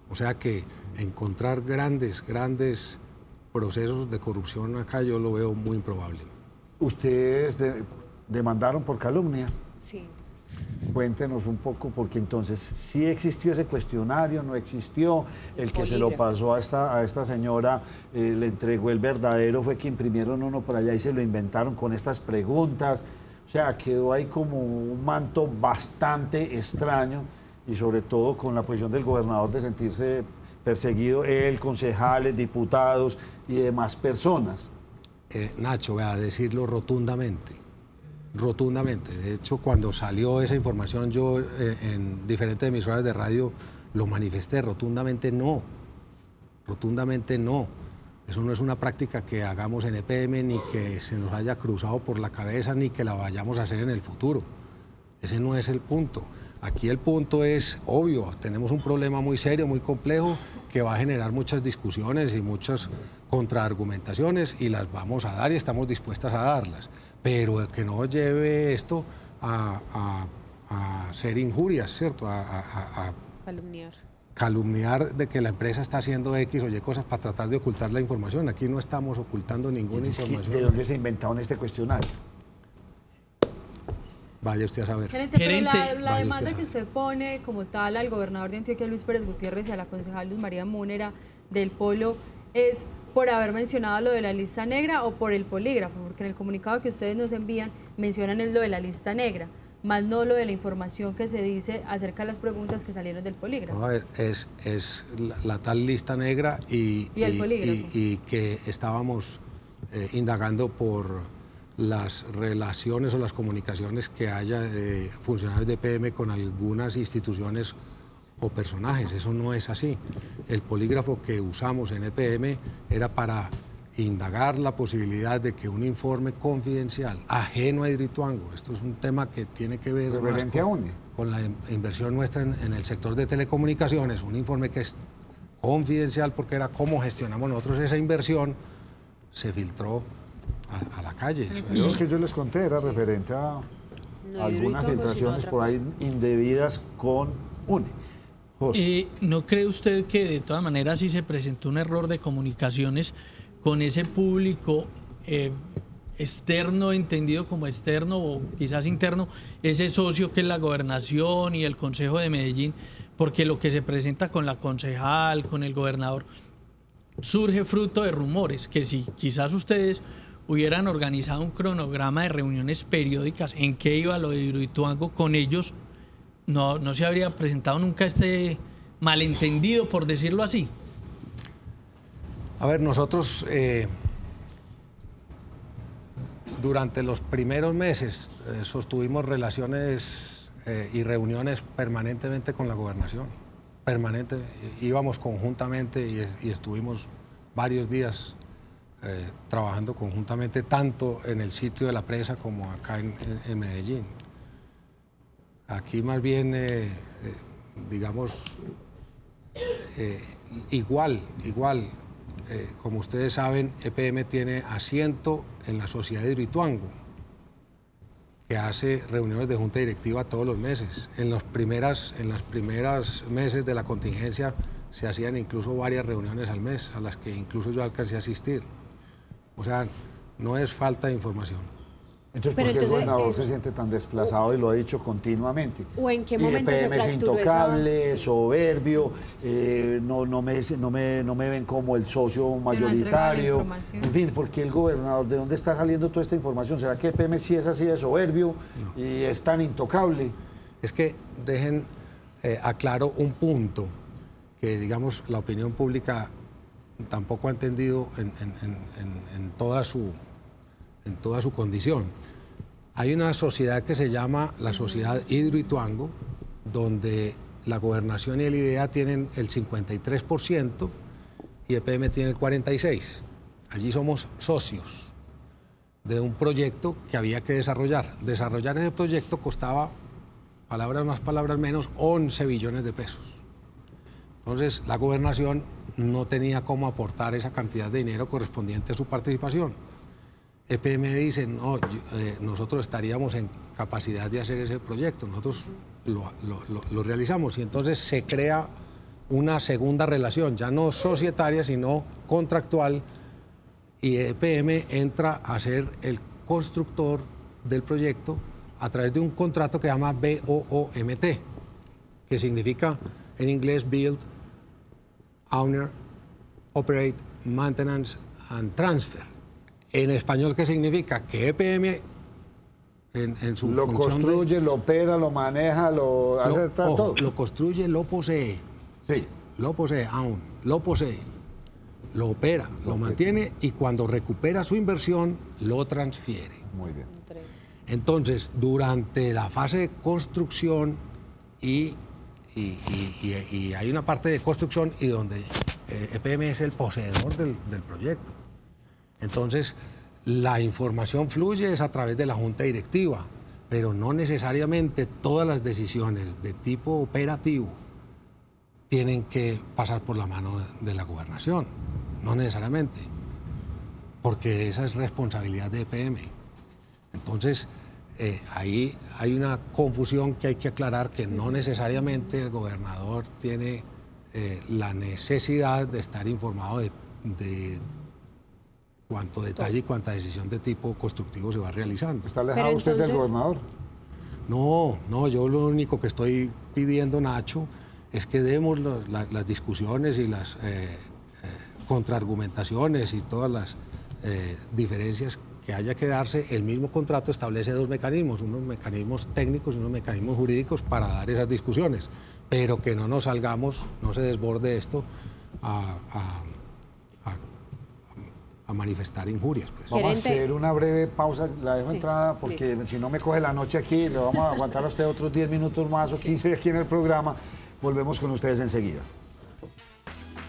O sea que encontrar grandes procesos de corrupción acá yo lo veo muy improbable. ¿Ustedes demandaron por calumnia? Sí. Cuéntenos un poco, porque entonces, ¿sí existió ese cuestionario, no existió? El que se lo pasó a esta señora, le entregó el verdadero, fue que imprimieron uno por allá y se lo inventaron con estas preguntas. O sea, quedó ahí como un manto bastante extraño, y sobre todo con la posición del gobernador de sentirse perseguido, él, concejales, diputados y demás personas. Nacho, voy a decirlo rotundamente. rotundamente. De hecho, cuando salió esa información, yo en diferentes emisoras de radio lo manifesté, rotundamente no. Rotundamente no. Eso no es una práctica que hagamos en EPM, ni que se nos haya cruzado por la cabeza, ni que la vayamos a hacer en el futuro. Ese no es el punto. Aquí el punto es obvio, tenemos un problema muy serio, muy complejo, que va a generar muchas discusiones y muchas contraargumentaciones, y las vamos a dar y estamos dispuestas a darlas. Pero que no lleve esto a ser injurias, ¿cierto? A calumniar de que la empresa está haciendo X o Y cosas para tratar de ocultar la información. Aquí no estamos ocultando ninguna información. ¿De dónde se inventaron este cuestionario? Vaya usted a saber. Gerente, la demanda que usted pone como tal al gobernador de Antioquia, Luis Pérez Gutiérrez, y a la concejal Luz María Múnera del Polo, ¿es por haber mencionado lo de la lista negra o por el polígrafo? Porque en el comunicado que ustedes nos envían mencionan es lo de la lista negra, más no lo de la información que se dice acerca de las preguntas que salieron del polígrafo. No, es la tal lista negra y que estábamos indagando por las relaciones o las comunicaciones que haya de funcionarios de EPM con algunas instituciones o personajes. Eso no es así. El polígrafo que usamos en EPM era para indagar la posibilidad de que un informe confidencial ajeno a Hidroituango, esto es un tema que tiene que ver más con la inversión nuestra en el sector de telecomunicaciones, un informe que es confidencial porque era cómo gestionamos nosotros esa inversión, se filtró a la calle. Eso es que yo les conté, era referente a algunas filtraciones por ahí indebidas con UNE. ¿No cree usted que de todas maneras sí se presentó un error de comunicaciones con ese público externo, entendido como externo o quizás interno, ese socio que es la gobernación y el Consejo de Medellín? Porque lo que se presenta con la concejal, con el gobernador, surge fruto de rumores, que si quizás ustedes hubieran organizado un cronograma de reuniones periódicas en qué iba lo de Hidroituango con ellos, no se habría presentado nunca este malentendido, por decirlo así. A ver, nosotros durante los primeros meses sostuvimos relaciones y reuniones permanentemente con la gobernación, íbamos conjuntamente y estuvimos varios días trabajando conjuntamente, tanto en el sitio de la presa como acá en Medellín. Aquí más bien, digamos, igual, como ustedes saben, EPM tiene asiento en la Sociedad de Hidroituango, que hace reuniones de junta directiva todos los meses. En las primeras meses de la contingencia se hacían incluso varias reuniones al mes, a las que incluso yo alcancé a asistir. O sea, no es falta de información. Entonces, ¿por qué el gobernador se siente tan desplazado y lo ha dicho continuamente? ¿O en qué momento se fracturó es intocable, soberbio, no me ven como el socio mayoritario? En fin, ¿por qué el gobernador? ¿De dónde está saliendo toda esta información? ¿Será que EPM sí es así de soberbio y es tan intocable? Es que dejen aclaro un punto que, digamos, la opinión pública tampoco ha entendido en toda su condición. Hay una sociedad que se llama la Sociedad Hidroituango, donde la gobernación y el IDEA tienen el 53% y EPM tiene el 46%. Allí somos socios de un proyecto que había que desarrollar. Desarrollar ese proyecto costaba, palabras más, palabras menos, 11 billones de pesos. Entonces, la gobernación no tenía cómo aportar esa cantidad de dinero correspondiente a su participación. EPM dice, no, nosotros estaríamos en capacidad de hacer ese proyecto, nosotros lo realizamos, y entonces se crea una segunda relación, ya no societaria, sino contractual, y EPM entra a ser el constructor del proyecto a través de un contrato que se llama BOOMT, que significa en inglés Build, Owner, Operate, Maintenance and Transfer. En español, ¿qué significa? Que EPM en su lo construye, lo opera, lo maneja, lo hace todo. Lo construye, lo posee. Sí. Lo posee aún, lo posee, lo opera, lo mantiene y cuando recupera su inversión, lo transfiere. Muy bien. Entonces, durante la fase de construcción y hay una parte de construcción y donde EPM es el poseedor del proyecto. Entonces, la información fluye es a través de la junta directiva, pero no necesariamente todas las decisiones de tipo operativo tienen que pasar por la mano de la gobernación, no necesariamente, porque esa es responsabilidad de EPM. Entonces, ahí hay una confusión que hay que aclarar, que no necesariamente el gobernador tiene la necesidad de estar informado de cuánto detalle y cuánta decisión de tipo constructivo se va realizando. ¿Está alejado usted del gobernador? No, yo lo único que estoy pidiendo, Nacho, es que demos las discusiones y las contraargumentaciones y todas las diferencias que haya que darse. El mismo contrato establece dos mecanismos, unos mecanismos técnicos y unos mecanismos jurídicos para dar esas discusiones, pero que no nos salgamos, no se desborde esto a manifestar injurias. Pues. Vamos a hacer una breve pausa, la dejo entrada porque si no me coge la noche aquí, le vamos a aguantar a usted otros 10 minutos más o 15 aquí en el programa. Volvemos con ustedes enseguida.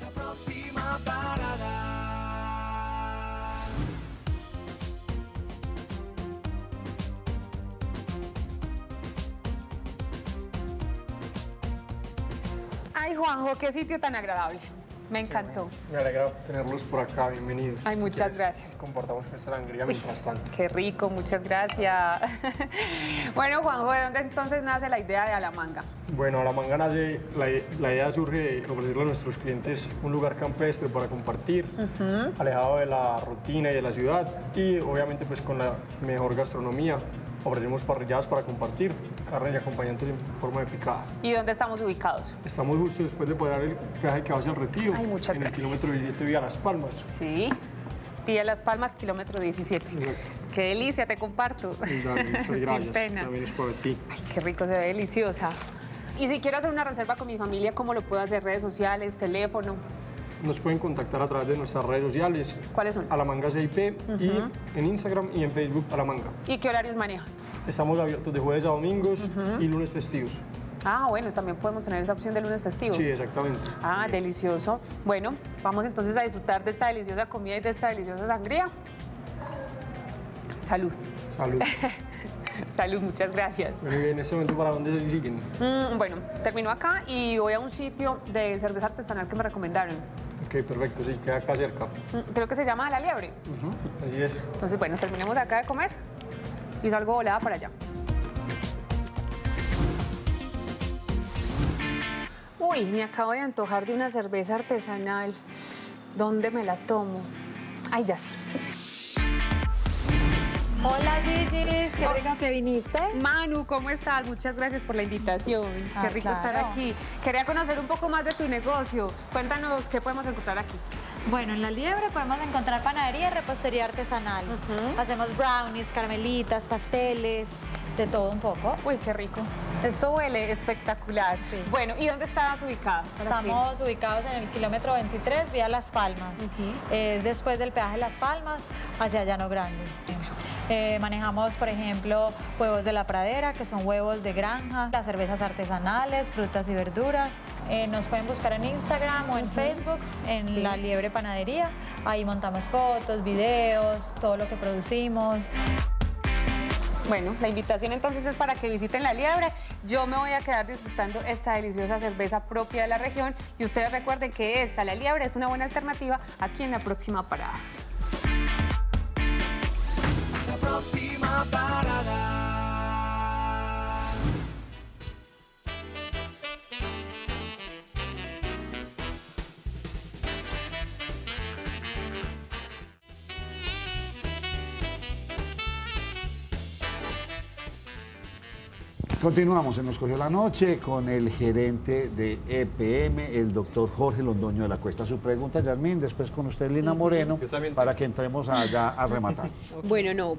La próxima parada. Ay, Juanjo, qué sitio tan agradable. Me encantó. Me alegra tenerlos por acá, bienvenidos. Ay, muchas gracias. Compartamos nuestra alegría mientras tanto. Qué rico, muchas gracias. Bueno, Juanjo, ¿de dónde entonces nace la idea de Alamanga? Bueno, Alamanga nace, la idea surge de ofrecerle a nuestros clientes un lugar campestre para compartir, alejado de la rutina y de la ciudad, y obviamente pues con la mejor gastronomía. Ofrecemos parrilladas para compartir, carne y acompañantes en forma de picada. ¿Y dónde estamos ubicados? Estamos justo después de poder dar el viaje que va hacia el Retiro. Ay, muchas en gracias. el kilómetro 17 vía Las Palmas. Sí, vía Las Palmas, kilómetro 17. Exacto. Qué delicia, te comparto. Muchas gracias. Sin pena. También es por ti. Ay, qué rico, se ve deliciosa. Y si quiero hacer una reserva con mi familia, ¿cómo lo puedo hacer? ¿Redes sociales, teléfono? Nos pueden contactar a través de nuestras redes sociales. ¿Cuáles son? Alamanga CIP y en Instagram y en Facebook Alamanga. ¿Y qué horarios manejan? Estamos abiertos de jueves a domingos y lunes festivos. Ah, bueno, también podemos tener esa opción de lunes festivos. Sí, exactamente. Ah, delicioso. Bueno, vamos entonces a disfrutar de esta deliciosa comida y de esta deliciosa sangría. Salud. Salud. Salud, muchas gracias. Bueno, y en este momento, ¿para dónde se siguen? Bueno, termino acá y voy a un sitio de cerveza artesanal que me recomendaron. Ok, perfecto, sí, queda acá cerca. Creo que se llama La Liebre. Así es. Entonces, bueno, terminemos acá de comer y salgo volada para allá. Uy, me acabo de antojar de una cerveza artesanal. ¿Dónde me la tomo? Ay, ya sé. Hola Gigi, qué rico que viniste. Manu, ¿cómo estás? Muchas gracias por la invitación. Qué rico estar aquí. Quería conocer un poco más de tu negocio. Cuéntanos qué podemos encontrar aquí. Bueno, en La Liebre podemos encontrar panadería y repostería artesanal. Hacemos brownies, caramelitas, pasteles, de todo un poco. Uy, qué rico. Esto huele espectacular. Sí. Bueno, ¿y dónde estás ubicada? Estamos ubicados en el kilómetro 23, vía Las Palmas. Es después del peaje de Las Palmas, hacia Llano Grande. Manejamos, por ejemplo, huevos de la pradera, que son huevos de granja, las cervezas artesanales, frutas y verduras. Nos pueden buscar en Instagram o en Facebook, en La Liebre Panadería. Ahí montamos fotos, videos, todo lo que producimos. Bueno, la invitación entonces es para que visiten La Liebre. Yo me voy a quedar disfrutando esta deliciosa cerveza propia de la región y ustedes recuerden que esta, La Liebre, es una buena alternativa aquí en la próxima parada. La próxima parada. Continuamos en Nos Cogió la Noche con el gerente de EPM, el doctor Jorge Londoño de la Cuesta. Su pregunta, Yasmín, después con usted, Lina Moreno, para que entremos allá a rematar. Bueno, no,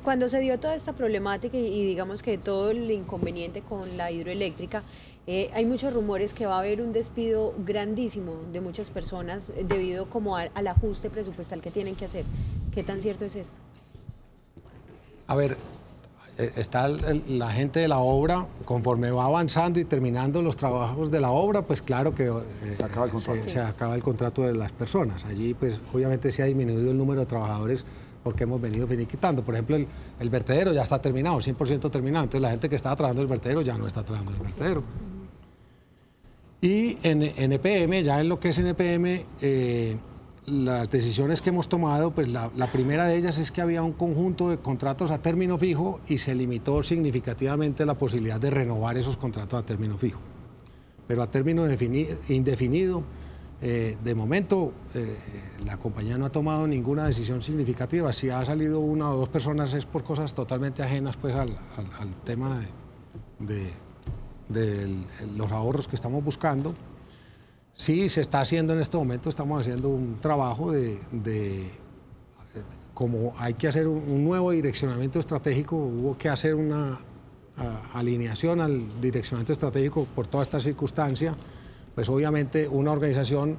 cuando se dio toda esta problemática y digamos que todo el inconveniente con la hidroeléctrica, hay muchos rumores que va a haber un despido grandísimo de muchas personas debido como al ajuste presupuestal que tienen que hacer. ¿Qué tan cierto es esto? A ver, está la gente de la obra, conforme va avanzando y terminando los trabajos de la obra, pues claro que se acaba el contrato de las personas. Allí pues obviamente se ha disminuido el número de trabajadores porque hemos venido finiquitando. Por ejemplo, el vertedero ya está terminado, 100% terminado, entonces la gente que estaba trabajando en el vertedero ya no está trabajando en el vertedero. Y en EPM, ya en lo que es en EPM, las decisiones que hemos tomado, pues la primera de ellas es que había un conjunto de contratos a término fijo y se limitó significativamente la posibilidad de renovar esos contratos a término fijo. Pero a término indefinido, de momento, la compañía no ha tomado ninguna decisión significativa. Si ha salido una o dos personas es por cosas totalmente ajenas pues, al tema de los ahorros que estamos buscando. Sí, se está haciendo en este momento, estamos haciendo un trabajo como hay que hacer un nuevo direccionamiento estratégico, hubo que hacer una alineación al direccionamiento estratégico por toda esta circunstancia, pues obviamente una organización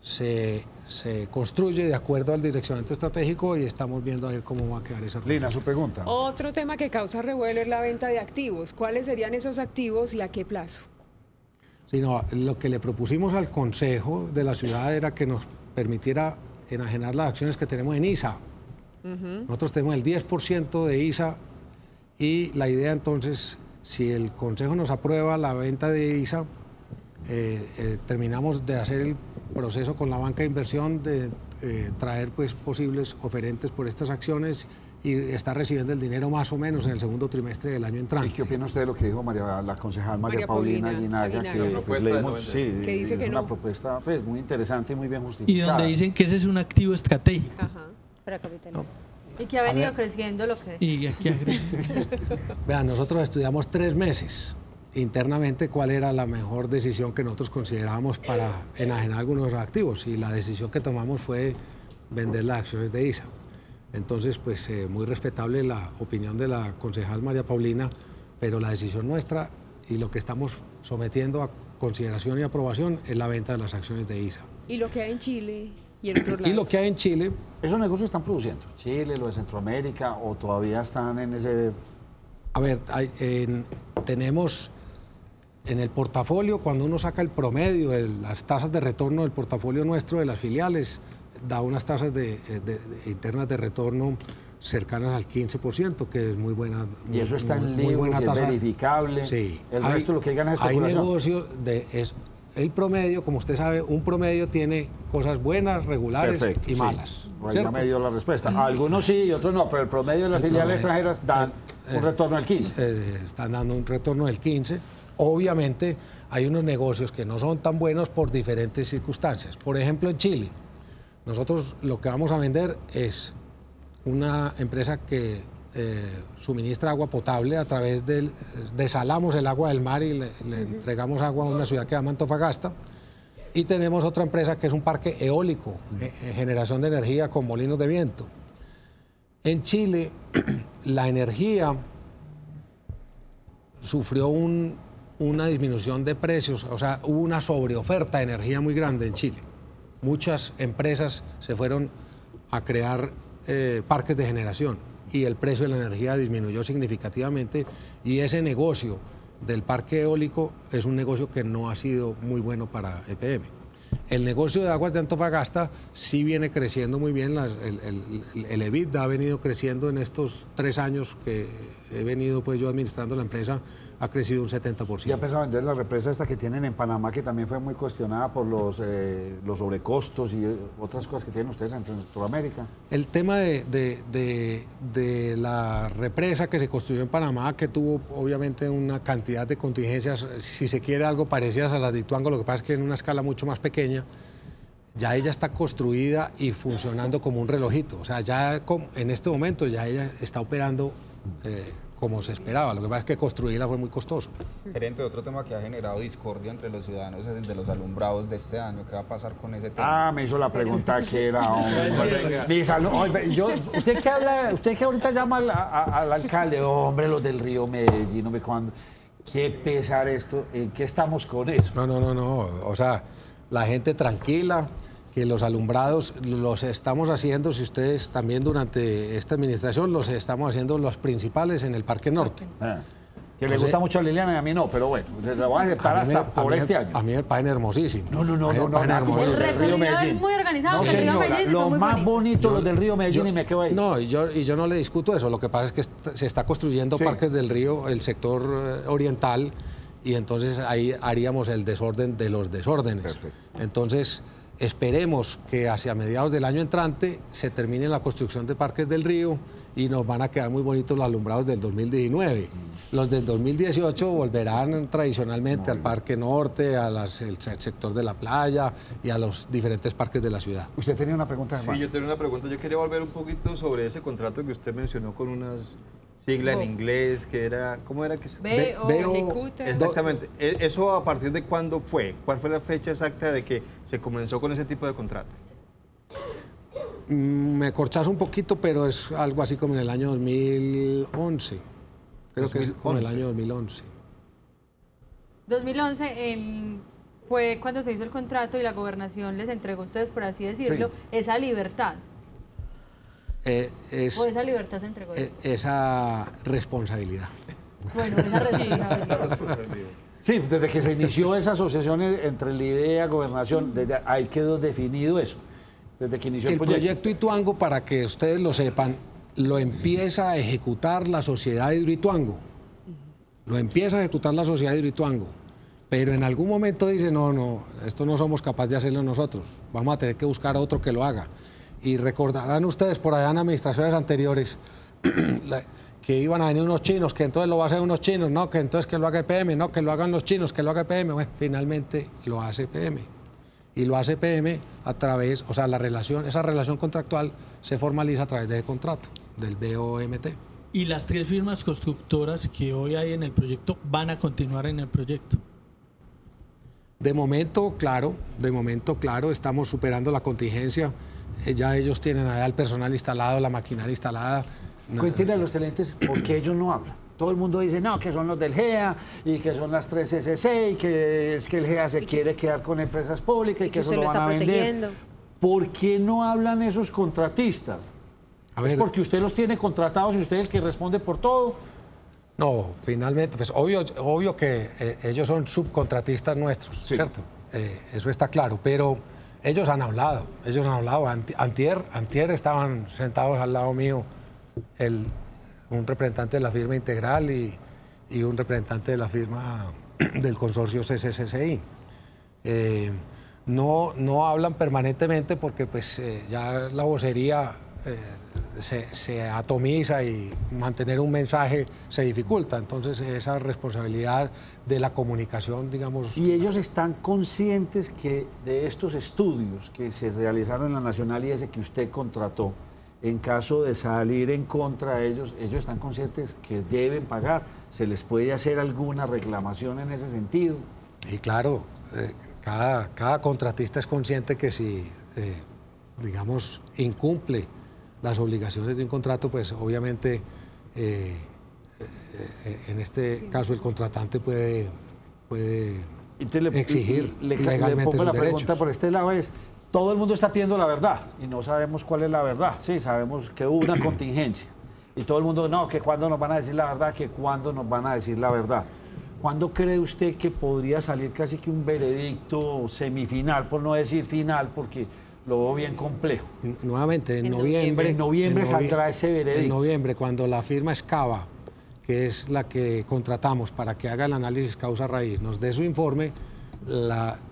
se construye de acuerdo al direccionamiento estratégico y estamos viendo a ver cómo va a quedar esa. Lina, su pregunta. Otro tema que causa revuelo es la venta de activos. ¿Cuáles serían esos activos y a qué plazo? Sino lo que le propusimos al Consejo de la ciudad era que nos permitiera enajenar las acciones que tenemos en ISA. Nosotros tenemos el 10% de ISA y la idea entonces, si el Consejo nos aprueba la venta de ISA, terminamos de hacer el proceso con la banca de inversión de traer pues, posibles oferentes por estas acciones y está recibiendo el dinero más o menos en el segundo trimestre del año entrante. ¿Y qué opina usted de lo que dijo la concejal María Paulina Aguinaga? Que pues, leímos, sí, que dice que una no. propuesta pues, muy interesante y muy bien justificada. Y donde dicen que ese es un activo estratégico. Ajá, para capitalizar. Y que ha venido creciendo lo que... Y aquí ha crecido. Vean, nosotros estudiamos 3 meses internamente cuál era la mejor decisión que nosotros considerábamos para enajenar algunos activos y la decisión que tomamos fue vender las acciones de ISA. Entonces, pues muy respetable la opinión de la concejal María Paulina, pero la decisión nuestra y lo que estamos sometiendo a consideración y aprobación es la venta de las acciones de ISA. ¿Y lo que hay en Chile y en otros lados? Y lo que hay en Chile... ¿Esos negocios están produciendo? ¿Chile, lo de Centroamérica o todavía están en ese...? A ver, tenemos en el portafolio, cuando uno saca el promedio, las tasas de retorno del portafolio nuestro de las filiales, da unas tasas internas de retorno cercanas al 15%, que es muy buena. Y eso está en libros, es verificable. Sí. El resto lo que gana es especulación. Hay negocios el promedio, como usted sabe, un promedio tiene cosas buenas, regulares y malas. Ahí ya me dio la respuesta. Algunos sí y otros no, pero el promedio de las filiales extranjeras dan un retorno del 15%. Están dando un retorno del 15%. Obviamente hay unos negocios que no son tan buenos por diferentes circunstancias. Por ejemplo, en Chile, nosotros lo que vamos a vender es una empresa que suministra agua potable a través desalamos el agua del mar y le entregamos agua a una ciudad que se llama Antofagasta. Y tenemos otra empresa que es un parque eólico, generación de energía con molinos de viento. En Chile, la energía sufrió una disminución de precios, o sea, hubo una sobreoferta de energía muy grande en Chile. Muchas empresas se fueron a crear parques de generación y el precio de la energía disminuyó significativamente y ese negocio del parque eólico es un negocio que no ha sido muy bueno para EPM. El negocio de aguas de Antofagasta sí viene creciendo muy bien, el EBITDA ha venido creciendo en estos 3 años que he venido pues yo administrando la empresa, ha crecido un 70%. Ya empezó a vender la represa esta que tienen en Panamá, que también fue muy cuestionada por los sobrecostos y otras cosas que tienen ustedes en Centroamérica. El tema de la represa que se construyó en Panamá, que tuvo obviamente una cantidad de contingencias, si se quiere algo parecidas a las de Ituango, lo que pasa es que en una escala mucho más pequeña, ya ella está construida y funcionando como un relojito. O sea, ya en este momento ya ella está operando como se esperaba. Lo que pasa es que construirla fue muy costoso. Gerente, otro tema que ha generado discordia entre los ciudadanos es el de los alumbrados de este año. ¿Qué va a pasar con ese tema? Ah, me hizo la pregunta que era, usted que ahorita llama al alcalde, hombre, los del Río Medellín, hombre, cuando... ¿Qué pesar esto? ¿En qué estamos con eso? No. O sea, la gente tranquila, que los alumbrados los estamos haciendo, si ustedes también durante esta administración, los estamos haciendo los principales en el Parque Norte. Que le gusta mucho a Liliana y a mí no, pero bueno, les la voy a aceptar hasta por este año. A mí me parecen hermosísimos. No, El recorrido es muy organizado, que el río Medellín lo son muy más bonitos. bonito los del río Medellín y me quedo ahí. No, y yo no le discuto eso, lo que pasa es que se está construyendo parques del río, el sector oriental, y entonces ahí haríamos el desorden de los desórdenes. Perfecto. Entonces, esperemos que hacia mediados del año entrante se termine la construcción de parques del río y nos van a quedar muy bonitos los alumbrados del 2019. Los del 2018 volverán tradicionalmente al Parque Norte, al sector de la playa y a los diferentes parques de la ciudad. ¿Usted tenía una pregunta? Sí, yo tenía una pregunta. Yo quería volver un poquito sobre ese contrato que usted mencionó con unas siglas en inglés, que era, ¿cómo era? BO. Exactamente. ¿Eso a partir de cuándo fue? ¿Cuál fue la fecha exacta de que se comenzó con ese tipo de contrato? Me corchas un poquito, pero es algo así como en el año 2011. Creo que es como el año 2011. 2011 fue cuando se hizo el contrato y la gobernación les entregó a ustedes, por así decirlo, esa libertad. ¿O esa libertad se entregó? Esa responsabilidad. Bueno, esa responsabilidad. Sí, desde que se inició esa asociación entre la idea, gobernación, desde ahí quedó definido eso. Desde que inició el proyecto Ituango, para que ustedes lo sepan, lo empieza a ejecutar la sociedad de Hidroituango. Lo empieza a ejecutar la sociedad de Hidroituango. Pero en algún momento dice, no, esto no somos capaces de hacerlo nosotros. Vamos a tener que buscar a otro que lo haga. Y recordarán ustedes por allá en administraciones anteriores que iban a venir unos chinos, que entonces lo va a hacer unos chinos, no, que entonces que lo haga EPM, no, que lo hagan los chinos, que lo haga EPM. Bueno, finalmente lo hace EPM. Y lo hace EPM a través, o sea, esa relación contractual se formaliza a través del contrato, del BOMT. Y las 3 firmas constructoras que hoy hay en el proyecto van a continuar en el proyecto. De momento, claro, estamos superando la contingencia. Ya ellos tienen allá el personal instalado, la maquinaria instalada. Cuéntenle a los clientes por qué ellos no hablan. Todo el mundo dice, no, que son los del GEA y que son las 3 SC y que es que el GEA se quiere quedar con empresas públicas y que eso lo van a vender. ¿Por qué no hablan esos contratistas? ¿Es porque usted los tiene contratados y usted es el que responde por todo? No, finalmente, pues obvio que ellos son subcontratistas nuestros, ¿cierto? Eso está claro, pero ellos han hablado. Antier estaban sentados al lado mío un representante de la firma Integral y un representante de la firma del consorcio CCCCI. No hablan permanentemente porque pues ya la vocería se atomiza y mantener un mensaje se dificulta. Entonces esa responsabilidad de la comunicación, digamos... ¿Y ellos están conscientes que de estos estudios que se realizaron en la Nacional y ese que usted contrató, en caso de salir en contra de ellos están conscientes que deben pagar? ¿Se les puede hacer alguna reclamación en ese sentido? Y claro, cada contratista es consciente que si, digamos, incumple las obligaciones de un contrato, pues obviamente en este caso el contratante puede exigir legalmente le pongo sus la derechos. Pregunta por este lado es, todo el mundo está pidiendo la verdad y no sabemos cuál es la verdad. Sí, sabemos que hubo una contingencia y todo el mundo, no, que cuándo nos van a decir la verdad, que cuándo nos van a decir la verdad. ¿Cuándo cree usted que podría salir casi que un veredicto semifinal, por no decir final, porque lo veo bien complejo? Nuevamente, en noviembre saldrá ese veredicto. En noviembre, cuando la firma Escava, que es la que contratamos para que haga el análisis causa-raíz, nos dé su informe,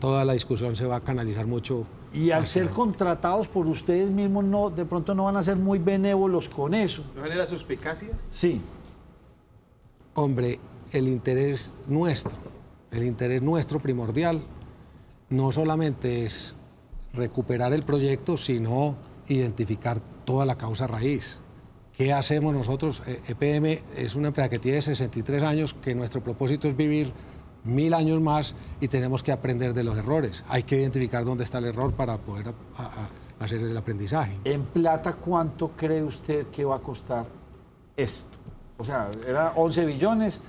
toda la discusión se va a canalizar mucho. Y al ser contratados por ustedes mismos, de pronto no van a ser muy benévolos con eso. ¿No genera suspicacias? Sí. Hombre, el interés nuestro primordial, no solamente es recuperar el proyecto, sino identificar toda la causa raíz. ¿Qué hacemos nosotros? EPM es una empresa que tiene 63 años, que nuestro propósito es vivir 1000 años más y tenemos que aprender de los errores. Hay que identificar dónde está el error para poder hacer el aprendizaje. En plata, ¿cuánto cree usted que va a costar esto? O sea, era 11 billones,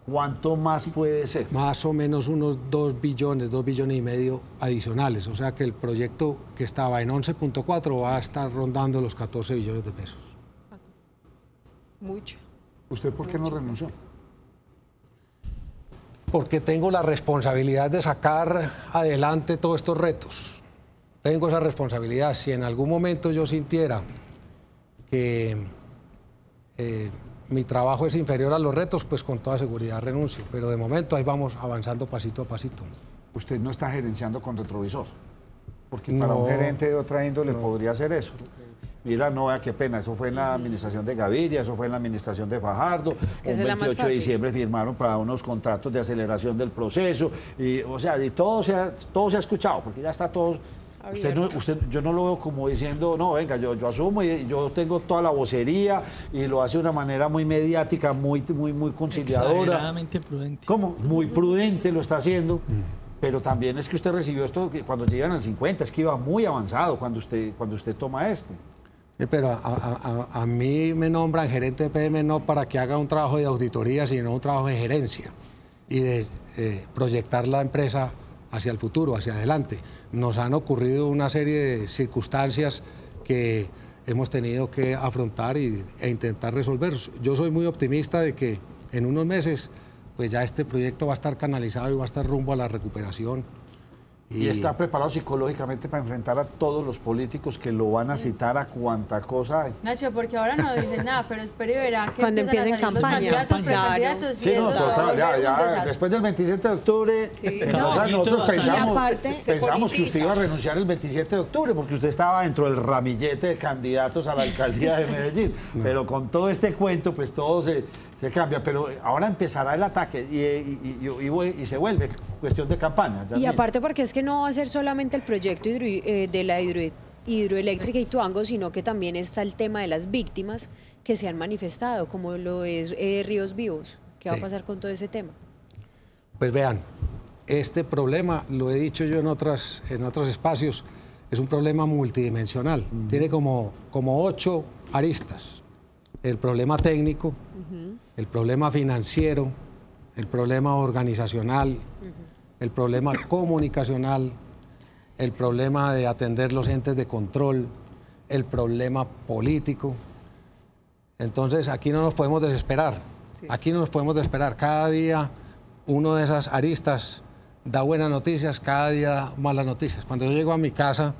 ¿Cuánto más puede ser? Más o menos unos 2 billones, 2 billones y medio adicionales. O sea que el proyecto que estaba en 11.4 va a estar rondando los 14 billones de pesos. Mucho. ¿Usted por qué no renunció? Porque tengo la responsabilidad de sacar adelante todos estos retos. Tengo esa responsabilidad. Si en algún momento yo sintiera que mi trabajo es inferior a los retos, pues con toda seguridad renuncio. Pero de momento ahí vamos avanzando pasito a pasito. Usted no está gerenciando con retrovisor, porque para un gerente de otra índole podría hacer eso. Mira, no, vea qué pena, eso fue en la administración de Gaviria, eso fue en la administración de Fajardo, un 28 de diciembre firmaron para unos contratos de aceleración del proceso, y, o sea, y todo se ha escuchado, porque ya está todo... yo no lo veo como diciendo, no, venga, yo asumo y yo tengo toda la vocería y lo hace de una manera muy mediática, muy conciliadora. Exageradamente prudente. ¿Cómo? Muy prudente lo está haciendo. Pero también es que usted recibió esto que cuando llegan al 50, es que iba muy avanzado cuando usted toma este. Sí, pero a mí me nombran gerente de PM no para que haga un trabajo de auditoría, sino un trabajo de gerencia y de proyectar la empresa hacia el futuro, hacia adelante. Nos han ocurrido una serie de circunstancias que hemos tenido que afrontar e intentar resolver. Yo soy muy optimista de que en unos meses pues ya este proyecto va a estar canalizado y va a estar rumbo a la recuperación. Y está preparado psicológicamente para enfrentar a todos los políticos que lo van a citar a cuanta cosa hay. Nacho, porque ahora no dicen nada, pero espero y verá que cuando empiecen campaña. Precandidatos, sí, no, total, ya, después del 27 de octubre, nosotros pensamos que usted iba a renunciar el 27 de octubre, porque usted estaba dentro del ramillete de candidatos a la alcaldía de Medellín. Pero con todo este cuento, pues todo se cambia, pero ahora empezará el ataque y se vuelve cuestión de campaña. Y aparte porque es que no va a ser solamente el proyecto de la hidroeléctrica Ituango, sino que también está el tema de las víctimas que se han manifestado, como lo es Ríos Vivos. ¿Qué va a pasar con todo ese tema? Pues vean, este problema, lo he dicho yo en otros espacios, es un problema multidimensional. Tiene como 8 aristas. El problema técnico, el problema financiero, el problema organizacional, el problema comunicacional, el problema de atender los entes de control, el problema político. Entonces aquí no nos podemos desesperar, aquí no nos podemos desesperar. Cada día uno de esas aristas da buenas noticias, cada día da malas noticias. Cuando yo llego a mi casa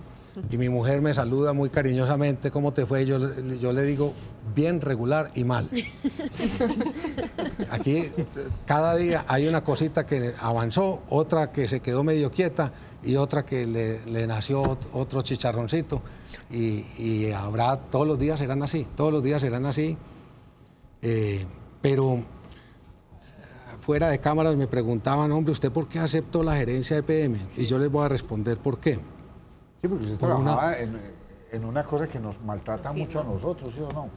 y mi mujer me saluda muy cariñosamente, ¿cómo te fue? Yo le digo, bien, regular y mal. Aquí cada día hay una cosita que avanzó, otra que se quedó medio quieta y otra que le nació otro chicharroncito. Y habrá, todos los días serán así, todos los días serán así. Pero fuera de cámaras me preguntaban, hombre, ¿usted por qué aceptó la gerencia de PM? Y yo les voy a responder por qué. Sí, porque usted trabajaba en una cosa que nos maltrata mucho a nosotros, ¿sí o no?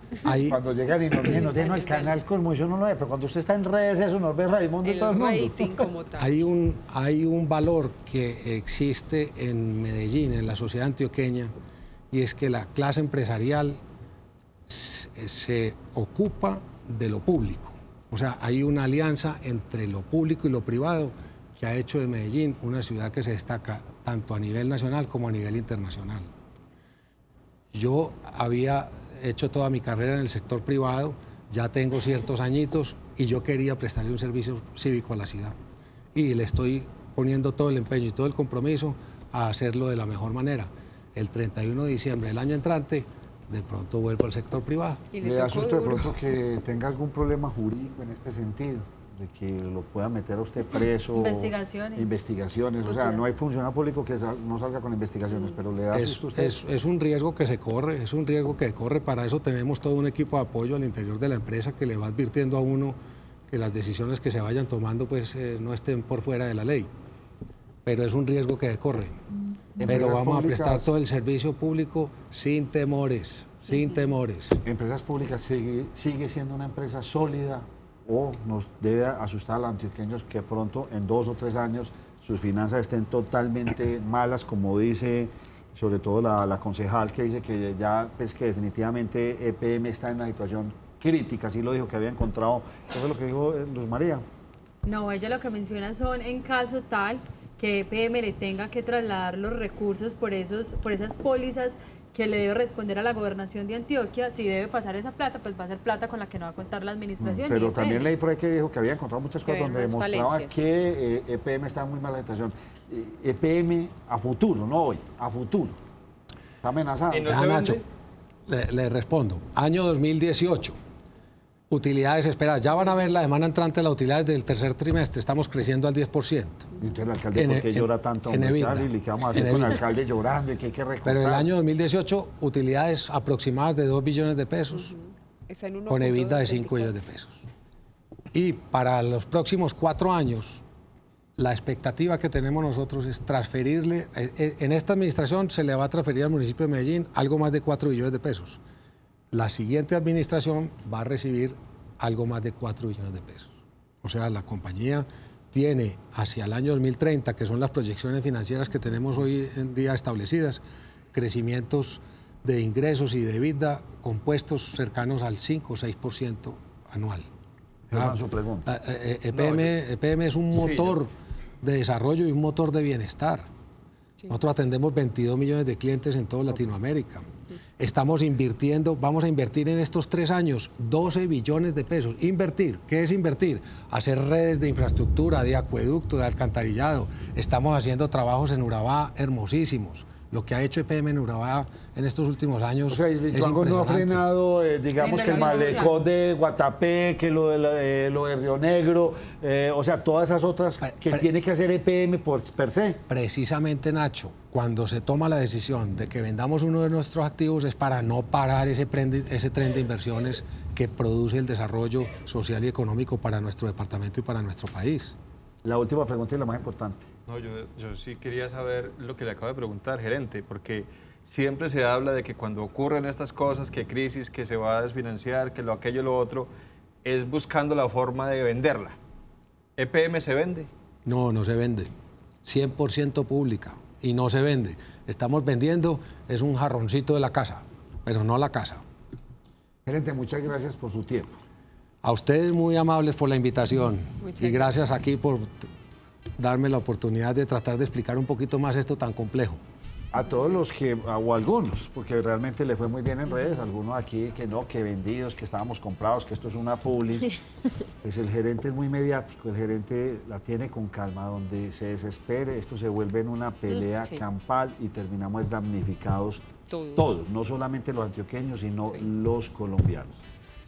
Cuando llegan y nos dicen, no, el canal Cosmo, eso no lo ve, pero cuando usted está en redes, eso nos ve Raimundo y todo el mundo. Rating como tal. Hay un valor que existe en Medellín, en la sociedad antioqueña, y es que la clase empresarial se ocupa de lo público. O sea, hay una alianza entre lo público y lo privado que ha hecho de Medellín una ciudad que se destaca tanto a nivel nacional como a nivel internacional. Yo había hecho toda mi carrera en el sector privado, ya tengo ciertos añitos y yo quería prestarle un servicio cívico a la ciudad. Y le estoy poniendo todo el empeño y todo el compromiso a hacerlo de la mejor manera. El 31 de diciembre del año entrante, de pronto vuelvo al sector privado. ¿Le da susto de pronto que tenga algún problema jurídico en este sentido? De que lo pueda meter a usted preso. Investigaciones. O sea, no hay funcionario público que no salga con investigaciones, pero le da susto a usted. Es un riesgo que se corre, es un riesgo que corre. Para eso tenemos todo un equipo de apoyo al interior de la empresa que le va advirtiendo a uno que las decisiones que se vayan tomando pues no estén por fuera de la ley. Pero es un riesgo que corre. Pero vamos a prestar todo el servicio público sin temores, sin temores. Empresas Públicas sigue siendo una empresa sólida, o nos debe asustar a los antioqueños que pronto en 2 o 3 años sus finanzas estén totalmente malas, como dice sobre todo la concejal, que dice que ya pues que definitivamente EPM está en una situación crítica, así lo dijo, que había encontrado, eso es lo que dijo Luz María, No, ella lo que menciona son en caso tal que EPM le tenga que trasladar los recursos por esas pólizas que le debe responder a la gobernación de Antioquia. Si debe pasar esa plata, pues va a ser plata con la que no va a contar la administración. Pero EPM. También leí por ahí que dijo que había encontrado muchas cosas donde demostraba que EPM está en muy mala situación. EPM a futuro, no hoy, a futuro. Está amenazado. Nacho, le respondo. Año 2018. Utilidades esperadas. Ya van a ver la semana entrante de las utilidades del tercer trimestre. Estamos creciendo al 10%. Entonces el alcalde, ¿por qué llora tanto? En EBITDA. ¿Qué vamos a hacer con el alcalde llorando y que hay que recortar? Pero el año 2018, utilidades aproximadas de 2 billones de pesos, con EBITDA de 5 billones de pesos. Y para los próximos 4 años, la expectativa que tenemos nosotros es transferirle, en esta administración se le va a transferir al municipio de Medellín algo más de 4 billones de pesos. La siguiente administración va a recibir algo más de 4 billones de pesos. O sea, la compañía tiene hacia el año 2030, que son las proyecciones financieras que tenemos hoy en día establecidas, crecimientos de ingresos y de EBITDA compuestos cercanos al 5 o 6% anual. Su pregunta. EPM es un motor de desarrollo y un motor de bienestar. Nosotros atendemos 22 millones de clientes en toda Latinoamérica. Estamos invirtiendo, vamos a invertir en estos 3 años 12 billones de pesos. Invertir, ¿qué es invertir? Hacer redes de infraestructura, de acueducto, de alcantarillado. Estamos haciendo trabajos en Urabá hermosísimos. Lo que ha hecho EPM en Urabá en estos últimos años es Ituango no ha frenado, digamos que el malecón de Guatapé, que lo de Río Negro, o sea, todas esas otras que tiene que hacer EPM per se. Precisamente, Nacho, cuando se toma la decisión de que vendamos uno de nuestros activos es para no parar ese tren de inversiones que produce el desarrollo social y económico para nuestro departamento y para nuestro país. La última pregunta y la más importante. No, yo sí quería saber lo que le acabo de preguntar, gerente, porque siempre se habla de que cuando ocurren estas cosas, que crisis, que se va a desfinanciar, que lo aquello, lo otro, es buscando la forma de venderla. ¿EPM se vende? No, no se vende. 100% pública y no se vende. Estamos vendiendo, es un jarroncito de la casa, pero no la casa. Gerente, muchas gracias por su tiempo. A ustedes muy amables por la invitación y gracias aquí por darme la oportunidad de tratar de explicar un poquito más esto tan complejo. A todos los que, o algunos, porque realmente le fue muy bien en redes, algunos aquí que no, que vendidos, que estábamos comprados, que esto es una publi, pues el gerente es muy mediático, el gerente la tiene con calma, donde se desespere, esto se vuelve en una pelea campal y terminamos damnificados todos, no solamente los antioqueños, sino los colombianos.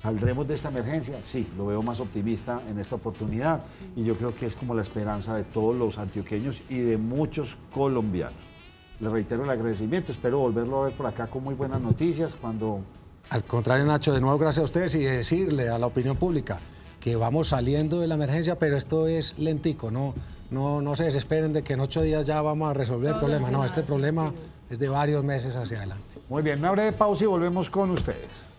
¿Saldremos de esta emergencia? Sí, lo veo más optimista en esta oportunidad y yo creo que es como la esperanza de todos los antioqueños y de muchos colombianos. Le reitero el agradecimiento, espero volverlo a ver por acá con muy buenas noticias cuando... Al contrario, Nacho, de nuevo gracias a ustedes y decirle a la opinión pública que vamos saliendo de la emergencia, pero esto es lentico, no se desesperen de que en 8 días ya vamos a resolver el problema, no, este problema es de varios meses hacia adelante. Muy bien, una breve pausa y volvemos con ustedes.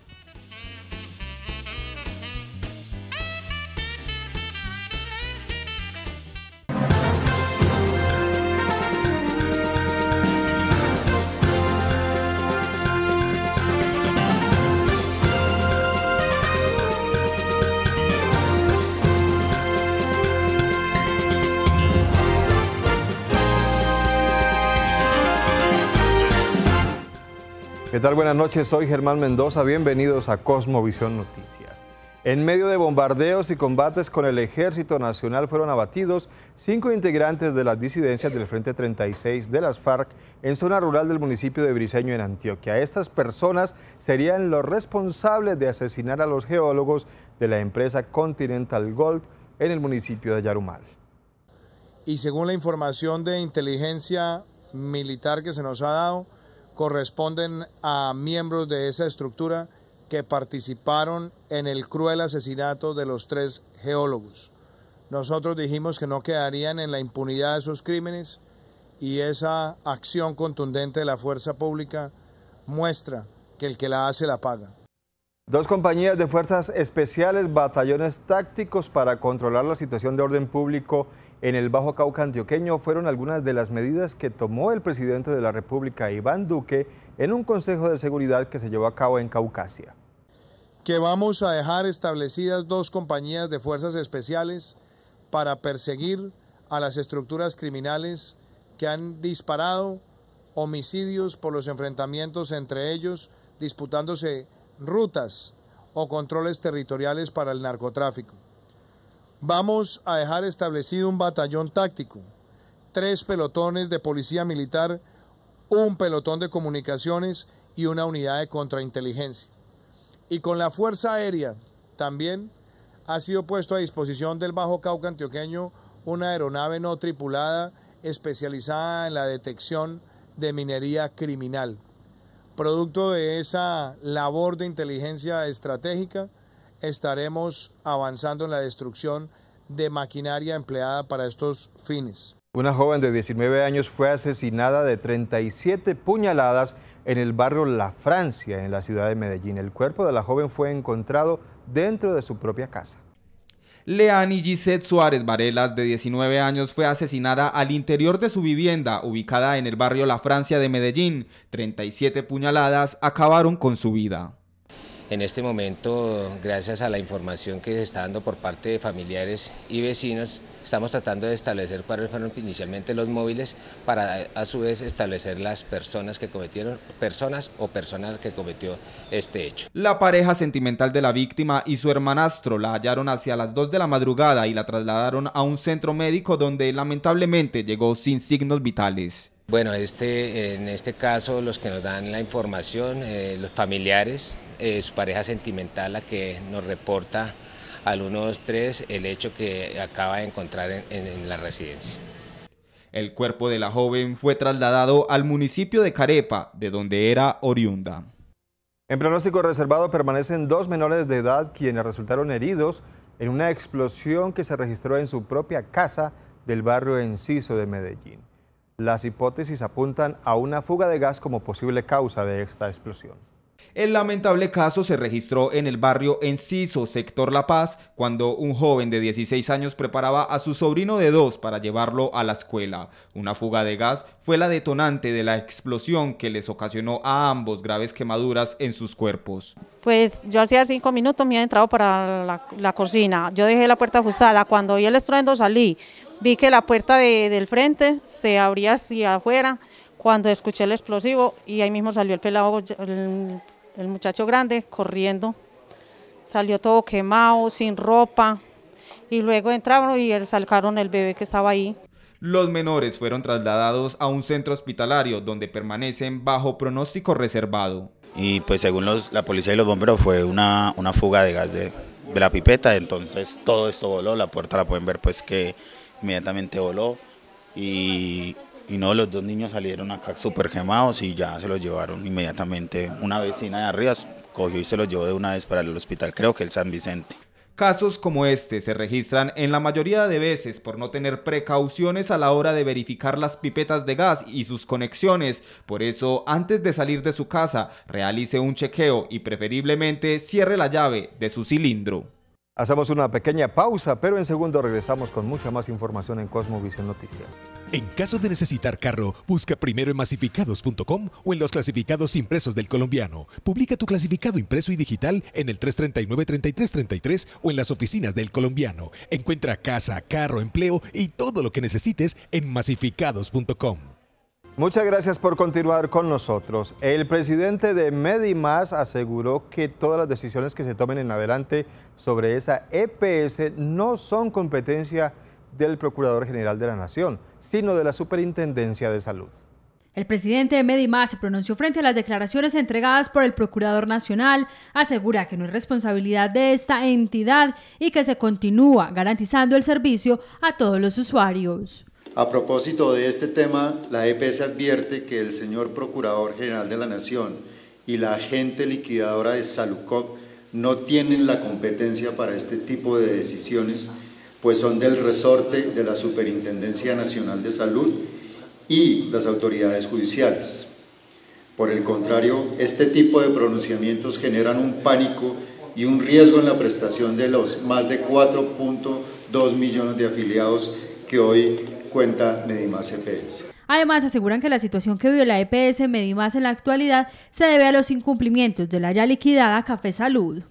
¿Qué tal? Buenas noches, soy Germán Mendoza, bienvenidos a Cosmovisión Noticias. En medio de bombardeos y combates con el Ejército Nacional fueron abatidos 5 integrantes de las disidencias del Frente 36 de las FARC en zona rural del municipio de Briceño, en Antioquia. Estas personas serían los responsables de asesinar a los geólogos de la empresa Continental Gold en el municipio de Yarumal. Y según la información de inteligencia militar que se nos ha dado, corresponden a miembros de esa estructura que participaron en el cruel asesinato de los 3 geólogos. Nosotros dijimos que no quedarían en la impunidad de esos crímenes y esa acción contundente de la fuerza pública muestra que el que la hace la paga. 2 compañías de fuerzas especiales, batallones tácticos para controlar la situación de orden público en el Bajo Cauca antioqueño fueron algunas de las medidas que tomó el presidente de la República, Iván Duque, en un consejo de seguridad que se llevó a cabo en Caucasia. Que vamos a dejar establecidas 2 compañías de fuerzas especiales para perseguir a las estructuras criminales que han disparado homicidios por los enfrentamientos entre ellos, disputándose rutas o controles territoriales para el narcotráfico. Vamos a dejar establecido un batallón táctico, 3 pelotones de policía militar, un pelotón de comunicaciones y una unidad de contrainteligencia. Y con la Fuerza Aérea también ha sido puesto a disposición del Bajo Cauca antioqueño una aeronave no tripulada especializada en la detección de minería criminal. Producto de esa labor de inteligencia estratégica, estaremos avanzando en la destrucción de maquinaria empleada para estos fines. Una joven de 19 años fue asesinada de 37 puñaladas en el barrio La Francia, en la ciudad de Medellín. El cuerpo de la joven fue encontrado dentro de su propia casa. Leani Gisette Suárez Varelas, de 19 años, fue asesinada al interior de su vivienda, ubicada en el barrio La Francia de Medellín. 37 puñaladas acabaron con su vida. En este momento, gracias a la información que se está dando por parte de familiares y vecinos, estamos tratando de establecer cuáles fueron inicialmente los móviles para a su vez establecer las personas que cometieron, personas o personal que cometió este hecho. La pareja sentimental de la víctima y su hermanastro la hallaron hacia las 2 de la madrugada y la trasladaron a un centro médico donde lamentablemente llegó sin signos vitales. Bueno, en este caso los que nos dan la información, los familiares, su pareja sentimental, la que nos reporta al 123 el hecho que acaba de encontrar en la residencia. El cuerpo de la joven fue trasladado al municipio de Carepa, de donde era oriunda. En pronóstico reservado permanecen 2 menores de edad quienes resultaron heridos en una explosión que se registró en su propia casa del barrio Enciso de Medellín. Las hipótesis apuntan a una fuga de gas como posible causa de esta explosión. El lamentable caso se registró en el barrio Enciso, sector La Paz, cuando un joven de 16 años preparaba a su sobrino de 2 para llevarlo a la escuela. Una fuga de gas fue la detonante de la explosión que les ocasionó a ambos graves quemaduras en sus cuerpos. Pues yo hacía 5 minutos me había entrado para la cocina, yo dejé la puerta ajustada, cuando oí el estruendo salí, vi que la puerta del frente se abría hacia afuera, cuando escuché el explosivo y ahí mismo salió el pelado, el muchacho grande corriendo, salió todo quemado, sin ropa, y luego entraron y sacaron el bebé que estaba ahí. Los menores fueron trasladados a un centro hospitalario donde permanecen bajo pronóstico reservado. Y pues según la policía y los bomberos fue una fuga de gas de la pipeta, entonces todo esto voló, la puerta la pueden ver pues que inmediatamente voló y no, los 2 niños salieron acá súper quemados y ya se los llevaron inmediatamente. Una vecina de arriba cogió y se los llevó de una vez para el hospital, creo que el San Vicente. Casos como este se registran en la mayoría de veces por no tener precauciones a la hora de verificar las pipetas de gas y sus conexiones. Por eso, antes de salir de su casa, realice un chequeo y preferiblemente cierre la llave de su cilindro. Hacemos una pequeña pausa, pero en segundo regresamos con mucha más información en Cosmovisión Noticias. En caso de necesitar carro, busca primero en masificados.com o en los clasificados impresos del Colombiano. Publica tu clasificado impreso y digital en el 339-3333 o en las oficinas del Colombiano. Encuentra casa, carro, empleo y todo lo que necesites en masificados.com. Muchas gracias por continuar con nosotros. El presidente de Medimás aseguró que todas las decisiones que se tomen en adelante sobre esa EPS no son competencia del Procurador General de la Nación, sino de la Superintendencia de Salud. El presidente de Medimás se pronunció frente a las declaraciones entregadas por el Procurador Nacional, asegura que no es responsabilidad de esta entidad y que se continúa garantizando el servicio a todos los usuarios. A propósito de este tema, la EPS advierte que el señor Procurador General de la Nación y la agente liquidadora de Salucop no tienen la competencia para este tipo de decisiones, pues son del resorte de la Superintendencia Nacional de Salud y las autoridades judiciales. Por el contrario, este tipo de pronunciamientos generan un pánico y un riesgo en la prestación de los más de 4.2 millones de afiliados que hoy cuenta Medimás EPS. Además, aseguran que la situación que vive la EPS Medimás en la actualidad se debe a los incumplimientos de la ya liquidada Café Salud.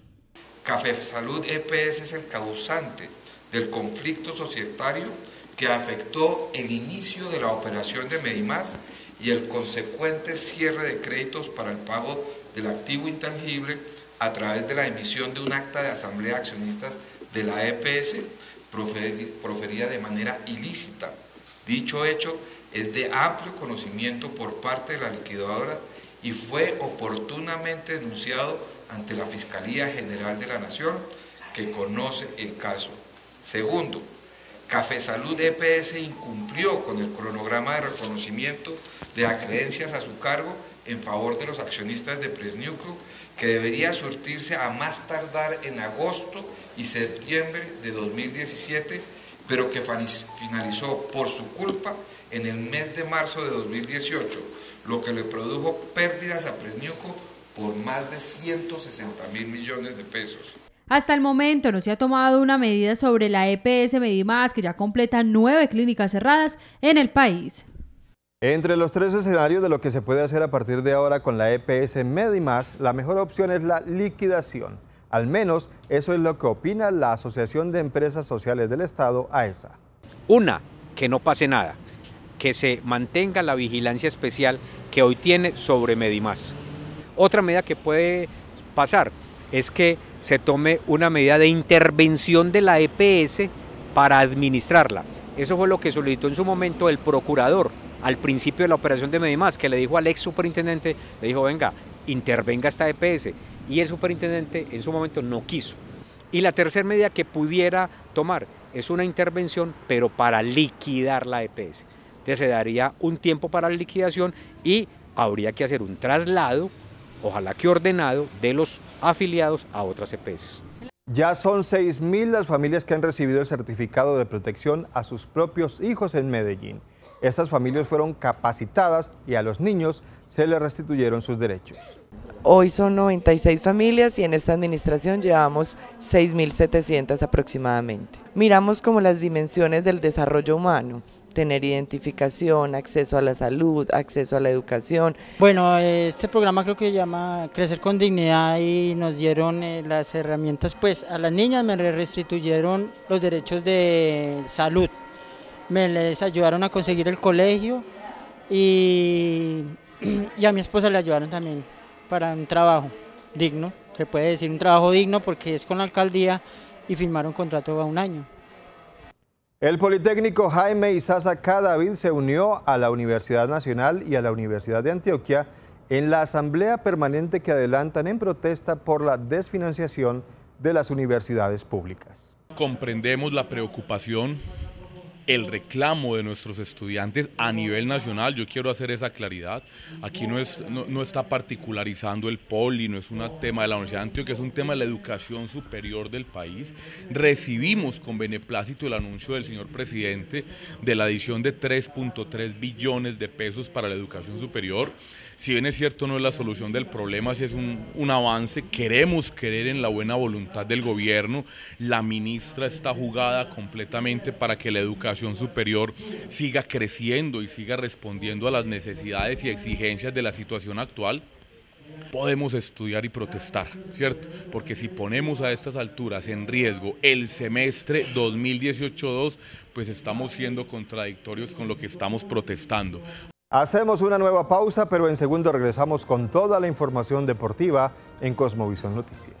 Café Salud EPS es el causante del conflicto societario que afectó el inicio de la operación de Medimás y el consecuente cierre de créditos para el pago del activo intangible a través de la emisión de un acta de asamblea de accionistas de la EPS proferida de manera ilícita. Dicho hecho es de amplio conocimiento por parte de la liquidadora y fue oportunamente denunciado ante la Fiscalía General de la Nación, que conoce el caso. Segundo, Cafesalud EPS incumplió con el cronograma de reconocimiento de acreencias a su cargo en favor de los accionistas de Presnuco, que debería surtirse a más tardar en agosto y septiembre de 2017, pero que finalizó por su culpa en el mes de marzo de 2018, lo que le produjo pérdidas a Presnuco por más de 160.000 millones de pesos. Hasta el momento no se ha tomado una medida sobre la EPS Medimás, que ya completa 9 clínicas cerradas en el país. Entre los 3 escenarios de lo que se puede hacer a partir de ahora con la EPS Medimás, la mejor opción es la liquidación. Al menos eso es lo que opina la Asociación de Empresas Sociales del Estado, AESA. Una, que no pase nada, que se mantenga la vigilancia especial que hoy tiene sobre Medimás. Otra medida que puede pasar es que se tome una medida de intervención de la EPS para administrarla. Eso fue lo que solicitó en su momento el procurador al principio de la operación de Medimás, que le dijo al ex superintendente, le dijo, venga, intervenga esta EPS, y el superintendente en su momento no quiso. Y la tercera medida que pudiera tomar es una intervención, pero para liquidar la EPS. Entonces se daría un tiempo para la liquidación y habría que hacer un traslado, ojalá que ordenado, de los afiliados a otras EPS. Ya son 6.000 las familias que han recibido el certificado de protección a sus propios hijos en Medellín. Estas familias fueron capacitadas y a los niños se les restituyeron sus derechos. Hoy son 96 familias y en esta administración llevamos 6.700 aproximadamente. Miramos como las dimensiones del desarrollo humano: tener identificación, acceso a la salud, acceso a la educación. Bueno, este programa creo que se llama Crecer con Dignidad y nos dieron las herramientas, pues a las niñas me restituyeron los derechos de salud, me les ayudaron a conseguir el colegio y a mi esposa le ayudaron también para un trabajo digno, se puede decir un trabajo digno porque es con la alcaldía y firmaron contrato a 1 año. El Politécnico Jaime Isaza Cadavid se unió a la Universidad Nacional y a la Universidad de Antioquia en la asamblea permanente que adelantan en protesta por la desfinanciación de las universidades públicas. Comprendemos la preocupación, el reclamo de nuestros estudiantes a nivel nacional. Yo quiero hacer esa claridad. Aquí no está particularizando el Poli, no es un tema de la Universidad de Antioquia, es un tema de la educación superior del país. Recibimos con beneplácito el anuncio del señor presidente de la adición de 3.3 billones de pesos para la educación superior. Si bien es cierto, no es la solución del problema, si es un avance. Queremos creer en la buena voluntad del gobierno. La ministra está jugada completamente para que la educación superior siga creciendo y siga respondiendo a las necesidades y exigencias de la situación actual. Podemos estudiar y protestar, ¿cierto? Porque si ponemos a estas alturas en riesgo el semestre 2018-2, pues estamos siendo contradictorios con lo que estamos protestando. Hacemos una nueva pausa, pero en segundo regresamos con toda la información deportiva en Cosmovisión Noticias.